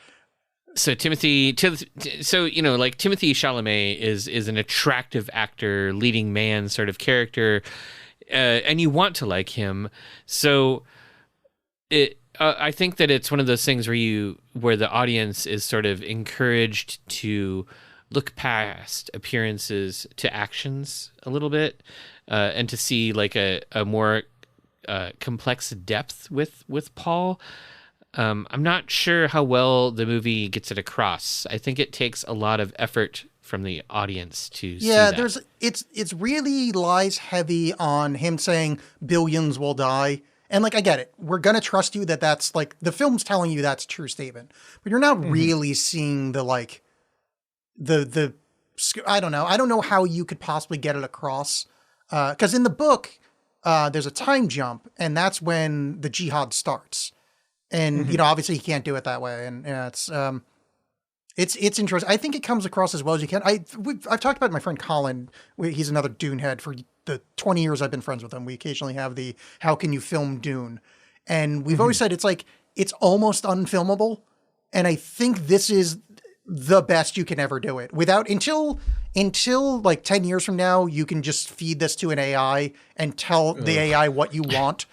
Speaker 1: So Timothy Chalamet is an attractive actor, leading man sort of character, and you want to like him. So I think that it's one of those things where the audience is sort of encouraged to look past appearances to actions a little bit, and to see like a more complex depth with Paul. I'm not sure how well the movie gets it across. I think it takes a lot of effort from the audience to see that. It's really
Speaker 3: lies heavy on him saying billions will die. And like, I get it. We're going to trust you that's like, the film's telling you that's a true statement, but you're not really seeing the, like the, I don't know. I don't know how you could possibly get it across. 'Cause in the book, there's a time jump, and that's when the jihad starts. And, obviously he can't do it that way. And it's interesting. I think it comes across as well as you can. I've talked about my friend Colin. He's another Dune head. For the 20 years I've been friends with him, we occasionally have the, how can you film Dune? And we've always said, it's like, it's almost unfilmable. And I think this is the best you can ever do it without, until like 10 years from now, you can just feed this to an AI and tell the AI what you want.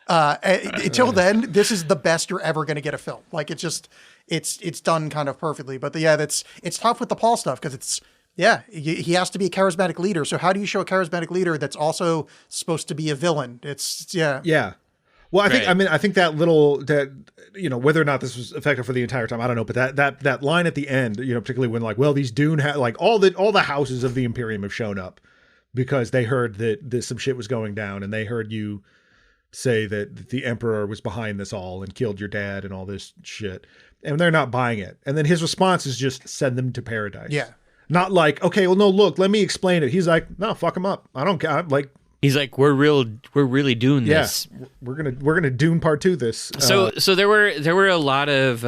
Speaker 3: Until then, this is the best you're ever going to get a film. Like it's done kind of perfectly. But it's tough with the Paul stuff because he has to be a charismatic leader. So how do you show a charismatic leader that's also supposed to be a villain? Yeah.
Speaker 2: Well, I think
Speaker 1: Right.
Speaker 2: I think that little that whether or not this was effective for the entire time, I don't know. But that line at the end, particularly when like, well, these Dune like all the houses of the Imperium have shown up because they heard that some shit was going down, and they heard you say that the Emperor was behind this all and killed your dad and all this shit, and they're not buying it. And then his response is just send them to paradise.
Speaker 3: Yeah.
Speaker 2: Not like, okay, well, no, look, let me explain it. He's like, no, fuck him up. I don't care. Like,
Speaker 1: He's like, we're really doing
Speaker 2: yeah,
Speaker 1: this.
Speaker 2: we're gonna Dune Part 2 this.
Speaker 1: So there were a lot of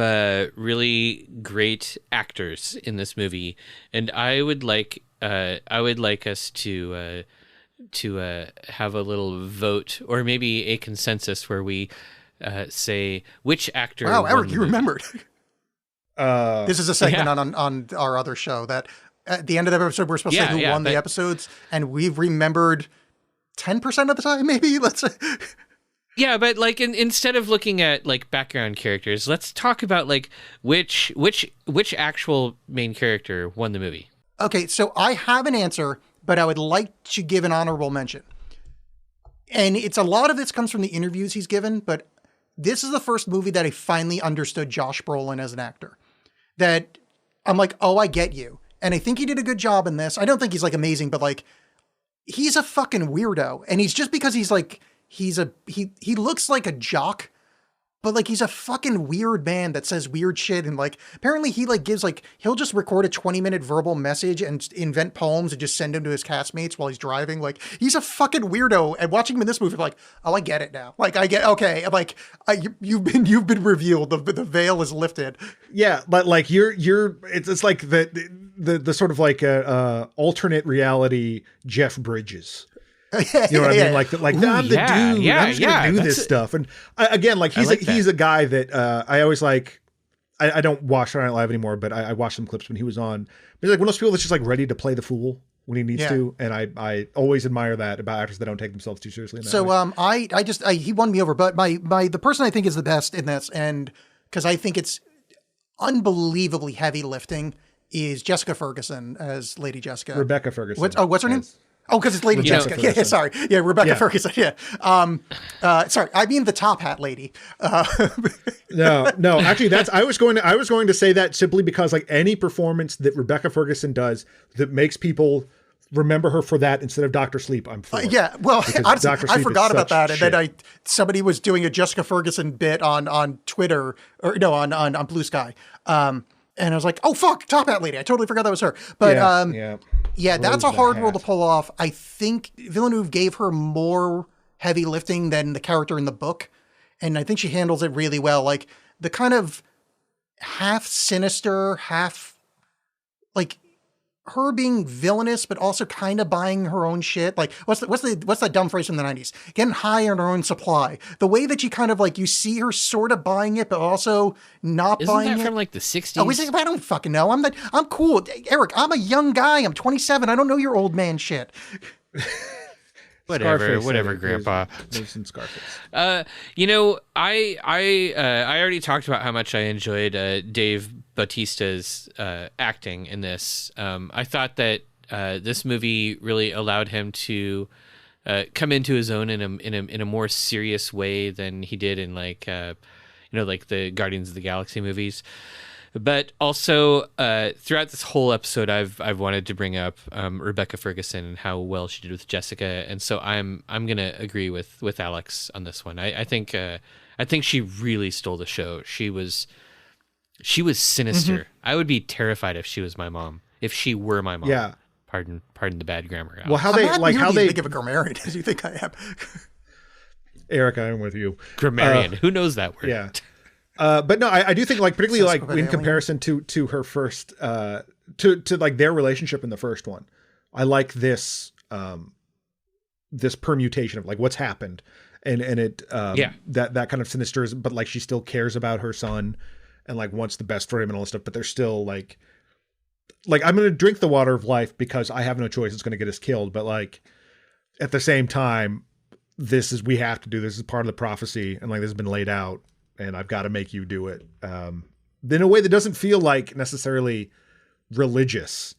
Speaker 1: really great actors in this movie, and I would like us to have a little vote or maybe a consensus where we say which actor.
Speaker 3: Wow,
Speaker 1: won
Speaker 3: Eric,
Speaker 1: the
Speaker 3: you
Speaker 1: movie.
Speaker 3: remembered. This is a segment
Speaker 1: Yeah.
Speaker 3: on our other show that at the end of the episode we're supposed to say who won the
Speaker 1: but-
Speaker 3: episodes, and we've remembered 10% of the time, maybe. Let's say.
Speaker 1: Yeah, but like instead of looking at like background characters, let's talk about like which actual main character won the movie.
Speaker 3: Okay, so I have an answer, but I would like to give an honorable mention. And it's a lot of this comes from the interviews he's given, but this is the first movie that I finally understood Josh Brolin as an actor. That I'm like, oh, I get you. And I think he did a good job in this. I don't think he's like amazing, but like he's a fucking weirdo. And he's just because he's like he looks like a jock, but like he's a fucking weird man that says weird shit. And like apparently he like gives like he'll just record a 20-minute verbal message and invent poems and just send them to his castmates while he's driving. Like he's a fucking weirdo. And watching him in this movie, I'm like, oh, I get it now. Like I get okay. I'm like you've been revealed. The veil is lifted.
Speaker 2: yeah, but like it's like the sort of like a alternate reality Jeff Bridges. You know what I mean? Like I'm the
Speaker 1: yeah,
Speaker 2: dude.
Speaker 1: yeah,
Speaker 2: I'm just gonna do
Speaker 1: that's
Speaker 2: this
Speaker 1: it.
Speaker 2: stuff. And again, like
Speaker 1: like
Speaker 2: he's a guy that I always like. I don't watch Saturday Night Live anymore, but I watched some clips when he was on. He's like one of those people that's just like ready to play the fool when he needs
Speaker 3: Yeah.
Speaker 2: to, and I always admire that about actors that don't take themselves too seriously. In that
Speaker 3: So
Speaker 2: way.
Speaker 3: he won me over, but the person I think is the best in this, and because I think it's unbelievably heavy lifting, is Jessica Ferguson as Lady Jessica.
Speaker 2: Rebecca Ferguson.
Speaker 3: What's her name?
Speaker 2: As-
Speaker 3: Oh, because it's Lady
Speaker 2: Rebecca
Speaker 3: Jessica. Yeah,
Speaker 2: Ferguson.
Speaker 3: sorry. Yeah, Rebecca
Speaker 2: Yeah.
Speaker 3: Ferguson. Yeah. Sorry, I mean the top hat lady.
Speaker 2: No. Actually, I was going to say that simply because like any performance that Rebecca Ferguson does that makes people remember her for that instead of Dr. Sleep, I'm for.
Speaker 3: Yeah, well,
Speaker 2: Because
Speaker 3: honestly,
Speaker 2: Dr.
Speaker 3: I
Speaker 2: Sleep
Speaker 3: forgot
Speaker 2: is
Speaker 3: about
Speaker 2: such
Speaker 3: that, and
Speaker 2: shit.
Speaker 3: then somebody was doing a Jessica Ferguson bit on Twitter or no on Blue Sky, and I was like, oh fuck, top hat lady, I totally forgot that was her. But yeah, that's a
Speaker 2: Rose the
Speaker 3: hard role to
Speaker 2: hat.
Speaker 3: pull off. I think Villeneuve gave her more heavy lifting than the character in the book, and I think she handles it really well. Like the kind of half sinister, half like her being villainous, but also kind of buying her own shit. Like what's that dumb phrase from the 90s? Getting high on her own supply. The way that you kind of like you see her sort of buying it, but also not
Speaker 1: Isn't
Speaker 3: buying
Speaker 1: that
Speaker 3: it.
Speaker 1: from like the 60s?
Speaker 3: Oh, is it? I don't fucking know. I'm cool. Eric, I'm a young guy. I'm 27. I don't know your old man shit.
Speaker 1: Whatever,
Speaker 2: Scarface,
Speaker 1: whatever,
Speaker 2: I think,
Speaker 1: Grandpa.
Speaker 2: Lives in Scarface.
Speaker 1: I already talked about how much I enjoyed Dave Bautista's acting in this. I thought that this movie really allowed him to come into his own in a more serious way than he did in like the Guardians of the Galaxy movies. But also, throughout this whole episode, I've wanted to bring up Rebecca Ferguson and how well she did with Jessica, and so I'm gonna agree with Alex on this one. I think she really stole the show. She was sinister.
Speaker 3: Mm-hmm.
Speaker 1: I would be terrified if she was my mom. If she were my mom.
Speaker 2: Yeah.
Speaker 1: Pardon the bad grammar. Alex.
Speaker 2: Well, how
Speaker 3: I'm
Speaker 2: they
Speaker 3: not
Speaker 2: like how
Speaker 3: nearly
Speaker 2: they
Speaker 3: as big of a grammarian as you think I am.
Speaker 2: Erica, I'm with you.
Speaker 1: grammarian. Who knows that word?
Speaker 2: Yeah. But no, I do think like particularly like in
Speaker 3: alien.
Speaker 2: comparison to her first to like their relationship in the first one, I like this this permutation of like what's happened and it that kind of sinister but like she still cares about her son and like wants the best for him and all this stuff, but they're still like I'm gonna drink the water of life because I have no choice, it's gonna get us killed, but like at the same time we have to do this is part of the prophecy and like this has been laid out and I've got to make you do it in a way that doesn't feel like necessarily religious,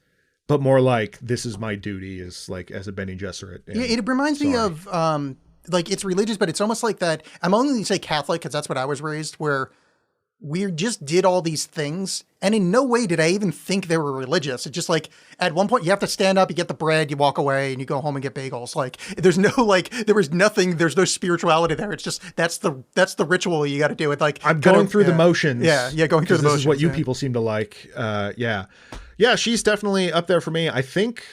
Speaker 2: but more like this is my duty as a Bene Gesserit.
Speaker 3: Yeah, it reminds me of like it's religious, but it's almost like that. I'm only going to say Catholic because that's what I was raised, where we just did all these things. And in no way did I even think they were religious. It's just like at one point you have to stand up, you get the bread, you walk away and you go home and get bagels. Like there's no, like, there was nothing, there's no spirituality there. It's just, that's the ritual you got to do it. Like
Speaker 2: I'm going through the motions.
Speaker 3: Yeah. Going through the motions.
Speaker 2: This is what you people seem to like. Yeah, she's definitely up there for me. I think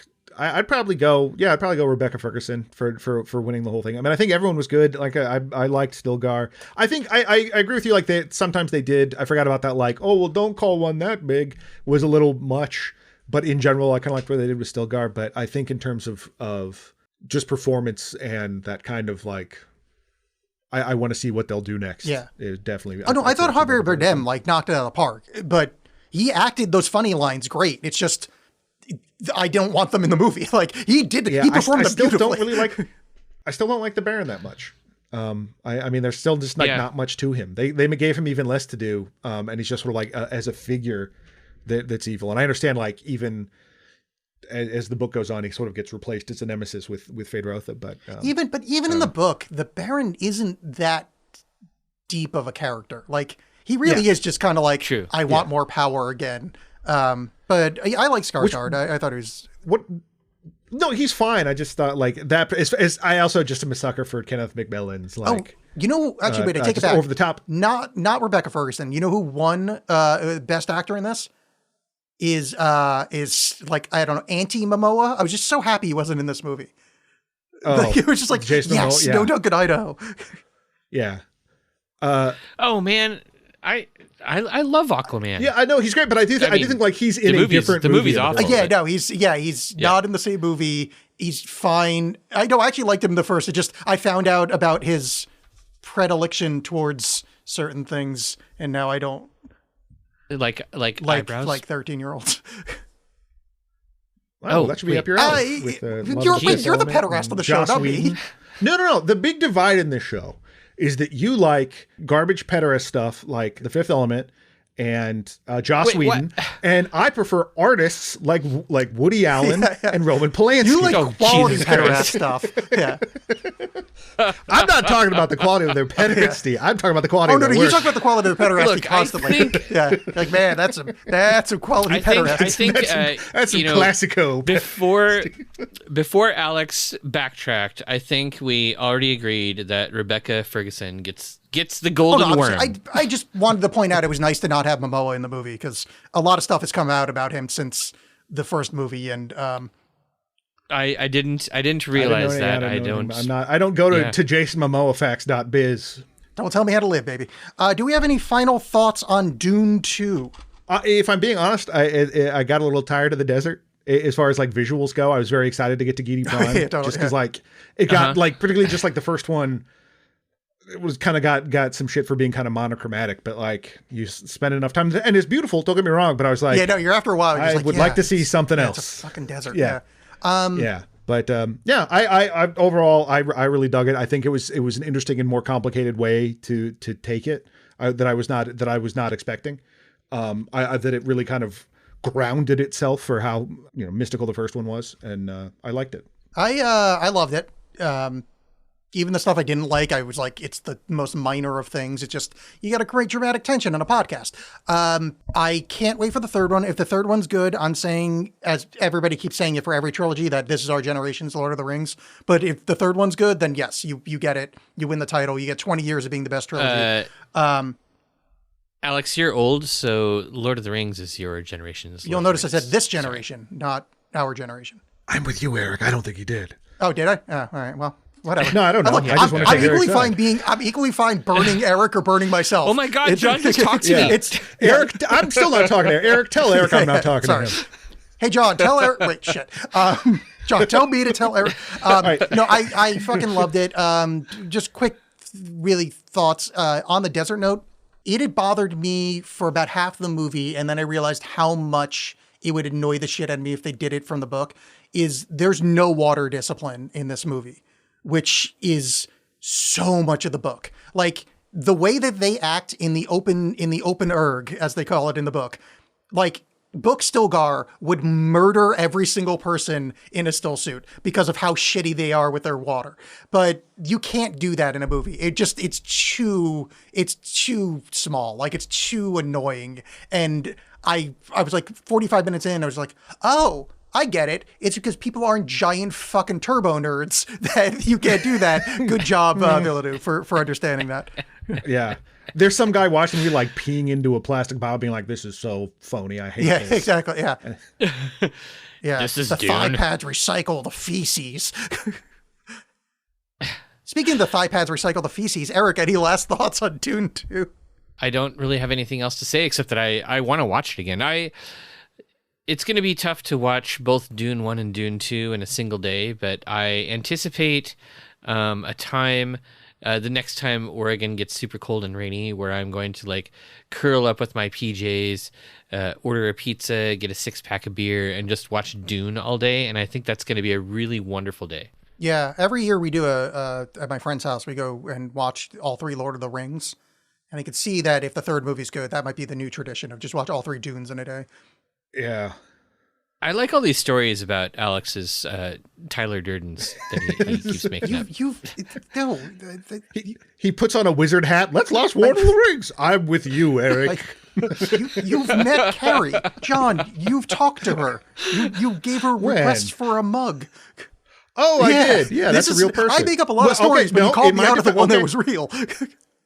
Speaker 2: I'd probably go Rebecca Ferguson for winning the whole thing. I mean, I think everyone was good. Like I liked Stilgar. I think I agree with you. Like sometimes they did. I forgot about that. Like, oh well, don't call one that big was a little much. But in general, I kind of liked what they did with Stilgar. But I think in terms of just performance and that kind of like, I want to see what they'll do next.
Speaker 3: Yeah,
Speaker 2: it definitely.
Speaker 3: Oh no, I thought Javier Bardem like knocked it out of the park, but he acted those funny lines great. It's just, I don't want them in the movie. Like he did, he performed them beautifully.
Speaker 2: I still don't like the Baron that much. I mean, there's still just like not much to him. They gave him even less to do, and he's just sort of like as a figure that's evil. And I understand, like even as the book goes on, he sort of gets replaced as a nemesis with Feyd-Rautha. But
Speaker 3: even in the book, the Baron isn't that deep of a character. Like he really is just kind of like, I want more power again. But I like Skarsgård. I thought he was
Speaker 2: No, he's fine. I just thought like that. As I also just am a sucker for Kenneth McMillan's like.
Speaker 3: Oh, you know, actually, wait, I take it back.
Speaker 2: Over the top.
Speaker 3: Not Rebecca Ferguson. You know who won Best Actor in this? Is like, I don't know, Auntie Momoa. I was just so happy he wasn't in this movie.
Speaker 2: Oh,
Speaker 3: like, it was just like,
Speaker 2: Jason
Speaker 3: yes,
Speaker 2: Momoa,
Speaker 3: no Duncan Idaho.
Speaker 2: Yeah.
Speaker 1: Oh man, I love Aquaman.
Speaker 2: Yeah, I know he's great, but I do think like he's in a different movie.
Speaker 1: The movie's awful.
Speaker 3: Yeah, no, he's not in the same movie. He's fine. I actually liked him in the first. It just, I found out about his predilection towards certain things, and now I don't
Speaker 1: like eyebrows,
Speaker 3: like 13-year-olds.
Speaker 2: Wow, that should be up your alley.
Speaker 3: You're the pederast of the show, not me.
Speaker 2: No. The big divide in this show is that you like garbage pederast stuff like The Fifth Element and Joss Whedon, and I prefer artists like Woody Allen and Roman Polanski.
Speaker 3: You like quality pederast stuff. Yeah.
Speaker 2: I'm not talking about the quality of their pederasty. I'm talking about the quality of their work.
Speaker 3: You talk about the quality of the pederasty constantly. Yeah. Like, man, that's some quality pederasty.
Speaker 1: I think
Speaker 2: that's some classico.
Speaker 1: Before Alex backtracked, I think we already agreed that Rebecca Ferguson gets the golden worm.
Speaker 3: I just wanted to point out it was nice to not have Momoa in the movie because a lot of stuff has come out about him since the first movie, and
Speaker 1: I didn't realize that. I
Speaker 2: don't go to jasonmomoafacts.biz.
Speaker 3: Don't tell me how to live, baby. Do we have any final thoughts on Dune 2?
Speaker 2: If I'm being honest, I got a little tired of the desert. As far as like visuals go, I was very excited to get to Gidi Prime, just because like it got like particularly just like the first one. It was kind of got some shit for being kind of monochromatic, but like you spend enough time and it's beautiful. Don't get me wrong, but I was like,
Speaker 3: you're after a while.
Speaker 2: I would like to see something else.
Speaker 3: It's a fucking desert.
Speaker 2: Yeah. But I overall, I really dug it. I think it was an interesting and more complicated way to take it that I was not expecting. That it really kind of grounded itself for how mystical the first one was, and I liked it.
Speaker 3: I loved it. Even the stuff I didn't like, I was like, it's the most minor of things. It's just, you got to create dramatic tension on a podcast. I can't wait for the third one. If the third one's good, I'm saying, as everybody keeps saying it for every trilogy, that this is our generation's Lord of the Rings. But if the third one's good, then yes, you get it. You win the title. You get 20 years of being the best trilogy.
Speaker 1: Alex, you're old, so Lord of the Rings is your generation's.
Speaker 3: You'll notice I said this generation, not our generation.
Speaker 2: I'm with you, Eric. I don't think he did.
Speaker 3: Oh, did I? All right. Well, whatever.
Speaker 2: No, I don't know.
Speaker 3: Look, I'm equally fine burning Eric or burning myself.
Speaker 1: Oh my God, John, just talk to me.
Speaker 2: Eric, I'm still not talking to Eric. Tell Eric I'm not talking to him.
Speaker 3: Hey, John, tell Eric. Wait, shit. John, tell me to tell Eric. Right. No, I fucking loved it. Just quick, really thoughts on the desert note. It had bothered me for about half the movie, and then I realized how much it would annoy the shit out of me if they did it from the book. There's no water discipline in this movie, which is so much of the book. Like the way that they act in the open erg, as they call it in the book, like Book Stilgar would murder every single person in a still suit because of how shitty they are with their water. But you can't do that in a movie. It's too small. Like, it's too annoying. And I was like 45 minutes in, I was like, oh, I get it. It's because people aren't giant fucking turbo nerds that you can't do that. Good job, Villeneuve, for understanding that.
Speaker 2: Yeah. There's some guy watching me like peeing into a plastic bottle being like, this is so phony. I hate this.
Speaker 3: Yeah, exactly. Yeah. Yeah.
Speaker 1: This is
Speaker 3: the
Speaker 1: Dune.
Speaker 3: thigh pads recycle the feces. Speaking of the thigh pads recycle the feces, Eric, any last thoughts on Dune 2?
Speaker 1: I don't really have anything else to say except that I want to watch it again. It's going to be tough to watch both Dune 1 and Dune 2 in a single day, but I anticipate a time, the next time Oregon gets super cold and rainy, where I'm going to like curl up with my PJs, order a pizza, get a 6-pack of beer, and just watch Dune all day. And I think that's going to be a really wonderful day.
Speaker 3: Yeah, every year we do at my friend's house, we go and watch all 3 Lord of the Rings. And I could see that if the third movie's good, that might be the new tradition of just watch all 3 Dunes in a day.
Speaker 2: Yeah.
Speaker 1: I like all these stories about Alex's Tyler Durdens that he keeps making up.
Speaker 3: No.
Speaker 2: He puts on a wizard hat. Let's watch Lord of the Rings. I'm with you, Eric.
Speaker 3: You've met Carrie. John, you've talked to her. You gave her requests for a mug.
Speaker 2: Oh, I did. Yeah, that's a real person.
Speaker 3: I make up a lot of stories, but you called me out of the one that was real.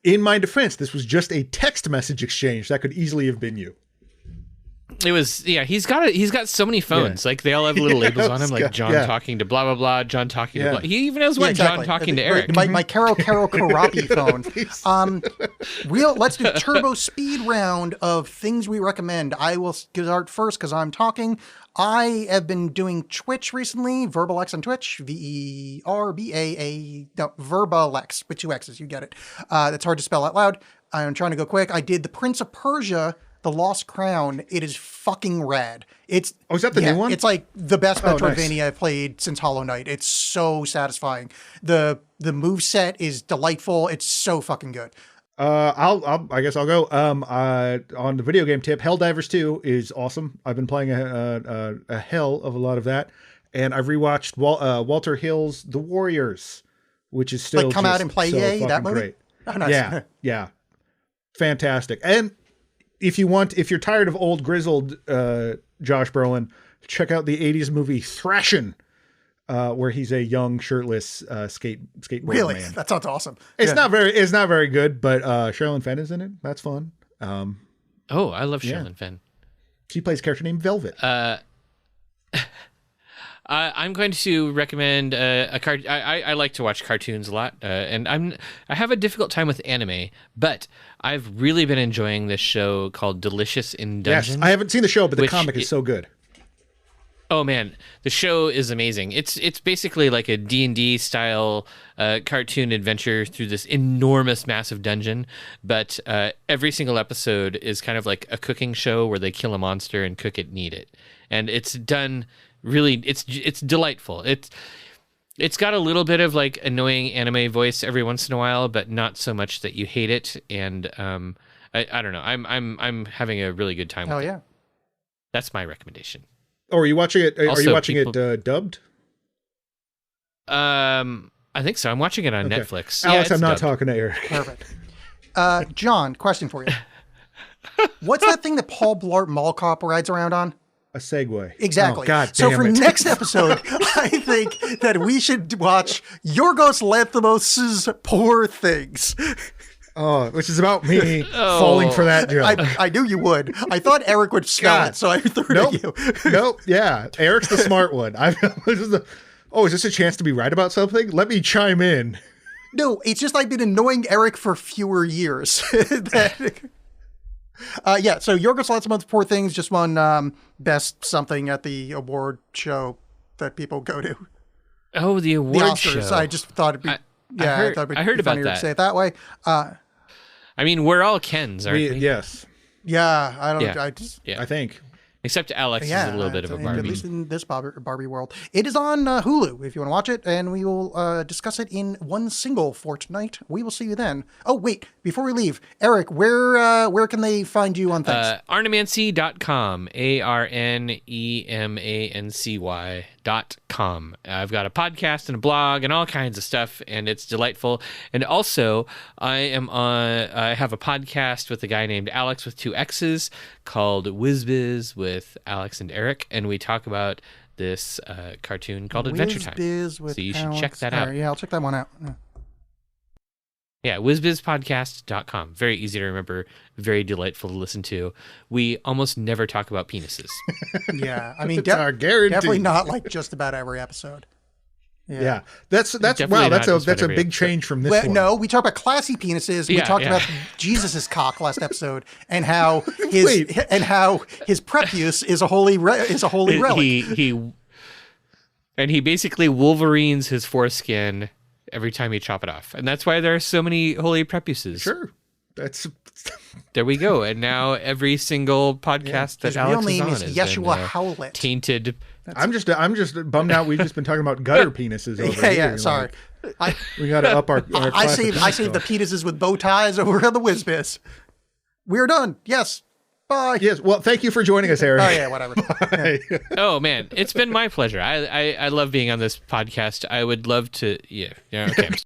Speaker 2: In my defense, this was just a text message exchange. That could easily have been you.
Speaker 1: It was, yeah, he's got so many phones. Yeah. Like, they all have little labels on them, like John talking to blah, blah, blah, John talking to blah. He even has one, John talking to Eric.
Speaker 3: My Caro Karapi phone. Let's do turbo speed round of things we recommend. I will start first because I'm talking. I have been doing Twitch recently, Verbalex on Twitch, Verbalex with 2 X's, you get it. That's hard to spell out loud. I'm trying to go quick. I did the Prince of Persia, The Lost Crown. It is fucking rad. Is that the new one? It's like the best Metroidvania I've played since Hollow Knight. It's so satisfying. The moveset is delightful. It's so fucking good.
Speaker 2: I guess I'll go. On the video game tip, Helldivers 2 is awesome. I've been playing a hell of a lot of that, and I've rewatched Walter Hill's The Warriors, which is still
Speaker 3: like come out and play
Speaker 2: so
Speaker 3: that movie.
Speaker 2: Great.
Speaker 3: Oh, nice.
Speaker 2: Yeah, fantastic. And if you're tired of old grizzled Josh Brolin, check out the '80s movie Thrashin'. Where he's a young shirtless skateboard
Speaker 3: really?
Speaker 2: man.
Speaker 3: That sounds awesome.
Speaker 2: It's not very good, but Sherilyn Fenn is in it. That's fun.
Speaker 1: I love Sherilyn Fenn.
Speaker 2: She plays a character named Velvet.
Speaker 1: I'm going to recommend a card. I like to watch cartoons a lot, and I have a difficult time with anime, but I've really been enjoying this show called Delicious in Dungeon.
Speaker 2: Yes, I haven't seen the show, but the comic is so good.
Speaker 1: Oh man, the show is amazing. It's basically like a D&D style cartoon adventure through this enormous, massive dungeon. But every single episode is kind of like a cooking show where they kill a monster and cook it and eat it. And it's done really. It's delightful. It's got a little bit of like annoying anime voice every once in a while, but not so much that you hate it. And I don't know. I'm having a really good time. with it. That's my recommendation.
Speaker 2: Oh, are you watching it? Are you watching it dubbed?
Speaker 1: I think so. I'm watching it on Netflix.
Speaker 2: Alex, I'm not talking to Eric.
Speaker 3: Perfect. John, question for you. What's that thing that Paul Blart Mall Cop rides around on?
Speaker 2: A Segway.
Speaker 3: Exactly.
Speaker 2: Oh, God
Speaker 3: so
Speaker 2: damn
Speaker 3: for
Speaker 2: it.
Speaker 3: next episode, I think that we should watch Yorgos Lanthimos' Poor Things.
Speaker 2: Oh, which is about me falling for that joke.
Speaker 3: I knew you would. I thought Eric would smell it, so I threw it at you.
Speaker 2: Nope. Yeah. Eric's the smart one. Is this a chance to be right about something? Let me chime in.
Speaker 3: No, it's just I've been annoying Eric for fewer years. So Yorgos Lanthimos' Poor Things just won best something at the award show that people go to.
Speaker 1: Oh, the award
Speaker 3: Oscars.
Speaker 1: show.
Speaker 3: I just thought it'd be...
Speaker 1: I heard about
Speaker 3: funnier
Speaker 1: that.
Speaker 3: To say it that way.
Speaker 1: I mean, we're all Kens, aren't we?
Speaker 2: Yes.
Speaker 3: Yeah, I don't.
Speaker 1: Yeah.
Speaker 3: I just.
Speaker 1: Yeah.
Speaker 2: I think.
Speaker 1: Except Alex is a little bit of a Barbie.
Speaker 3: At least in this Barbie world. It is on Hulu if you want to watch it, and we will discuss it in one single fortnight. We will see you then. Oh, wait, before we leave, Eric, where can they find you on things?
Speaker 1: Arnemancy.com, ARNEMANCY.com. I've got a podcast and a blog and all kinds of stuff, and it's delightful. And also, I have a podcast with a guy named Alex with 2 X's called WizBiz with Alex and Eric, and we talk about this cartoon called Adventure Time.
Speaker 3: With
Speaker 1: so you should
Speaker 3: Alex.
Speaker 1: check that out.
Speaker 3: Right, yeah, I'll check that one out.
Speaker 1: Yeah, WizBizPodcast.com. Very easy to remember, very delightful to listen to. We almost never talk about penises.
Speaker 3: Yeah, I mean,
Speaker 2: It's our guarantee.
Speaker 3: definitely not like just about every episode.
Speaker 2: Yeah, that's
Speaker 1: Definitely
Speaker 2: wow.
Speaker 1: not
Speaker 2: That's
Speaker 1: just
Speaker 2: a
Speaker 1: about
Speaker 2: big
Speaker 1: every
Speaker 2: change from this
Speaker 3: Well,
Speaker 2: one.
Speaker 3: no, we talked about classy penises. We
Speaker 1: Yeah,
Speaker 3: talked
Speaker 1: yeah.
Speaker 3: about Jesus's cock last episode, and how his
Speaker 2: Wait.
Speaker 3: prepuce is a holy relic.
Speaker 1: He basically Wolverines his foreskin every time you chop it off, and that's why there are so many holy prepuces.
Speaker 2: Sure, that's
Speaker 1: There we go. And now every single podcast that
Speaker 3: His
Speaker 1: Alex
Speaker 3: real name
Speaker 1: is
Speaker 3: is
Speaker 1: on
Speaker 3: Yeshua
Speaker 1: is
Speaker 3: Howlett.
Speaker 1: tainted.
Speaker 2: I'm just bummed out. We've just been talking about gutter penises over
Speaker 3: Yeah,
Speaker 2: here.
Speaker 3: yeah. Sorry,
Speaker 2: Like, we got to up our.
Speaker 3: I saved the penises with bow ties over on the WizBiz. We're done. Yes. Bye.
Speaker 2: Yes. Well, thank you for joining us, Eric.
Speaker 3: Oh yeah. Whatever. Yeah.
Speaker 1: Oh man, it's been my pleasure. I love being on this podcast. I would love to. Yeah. Okay.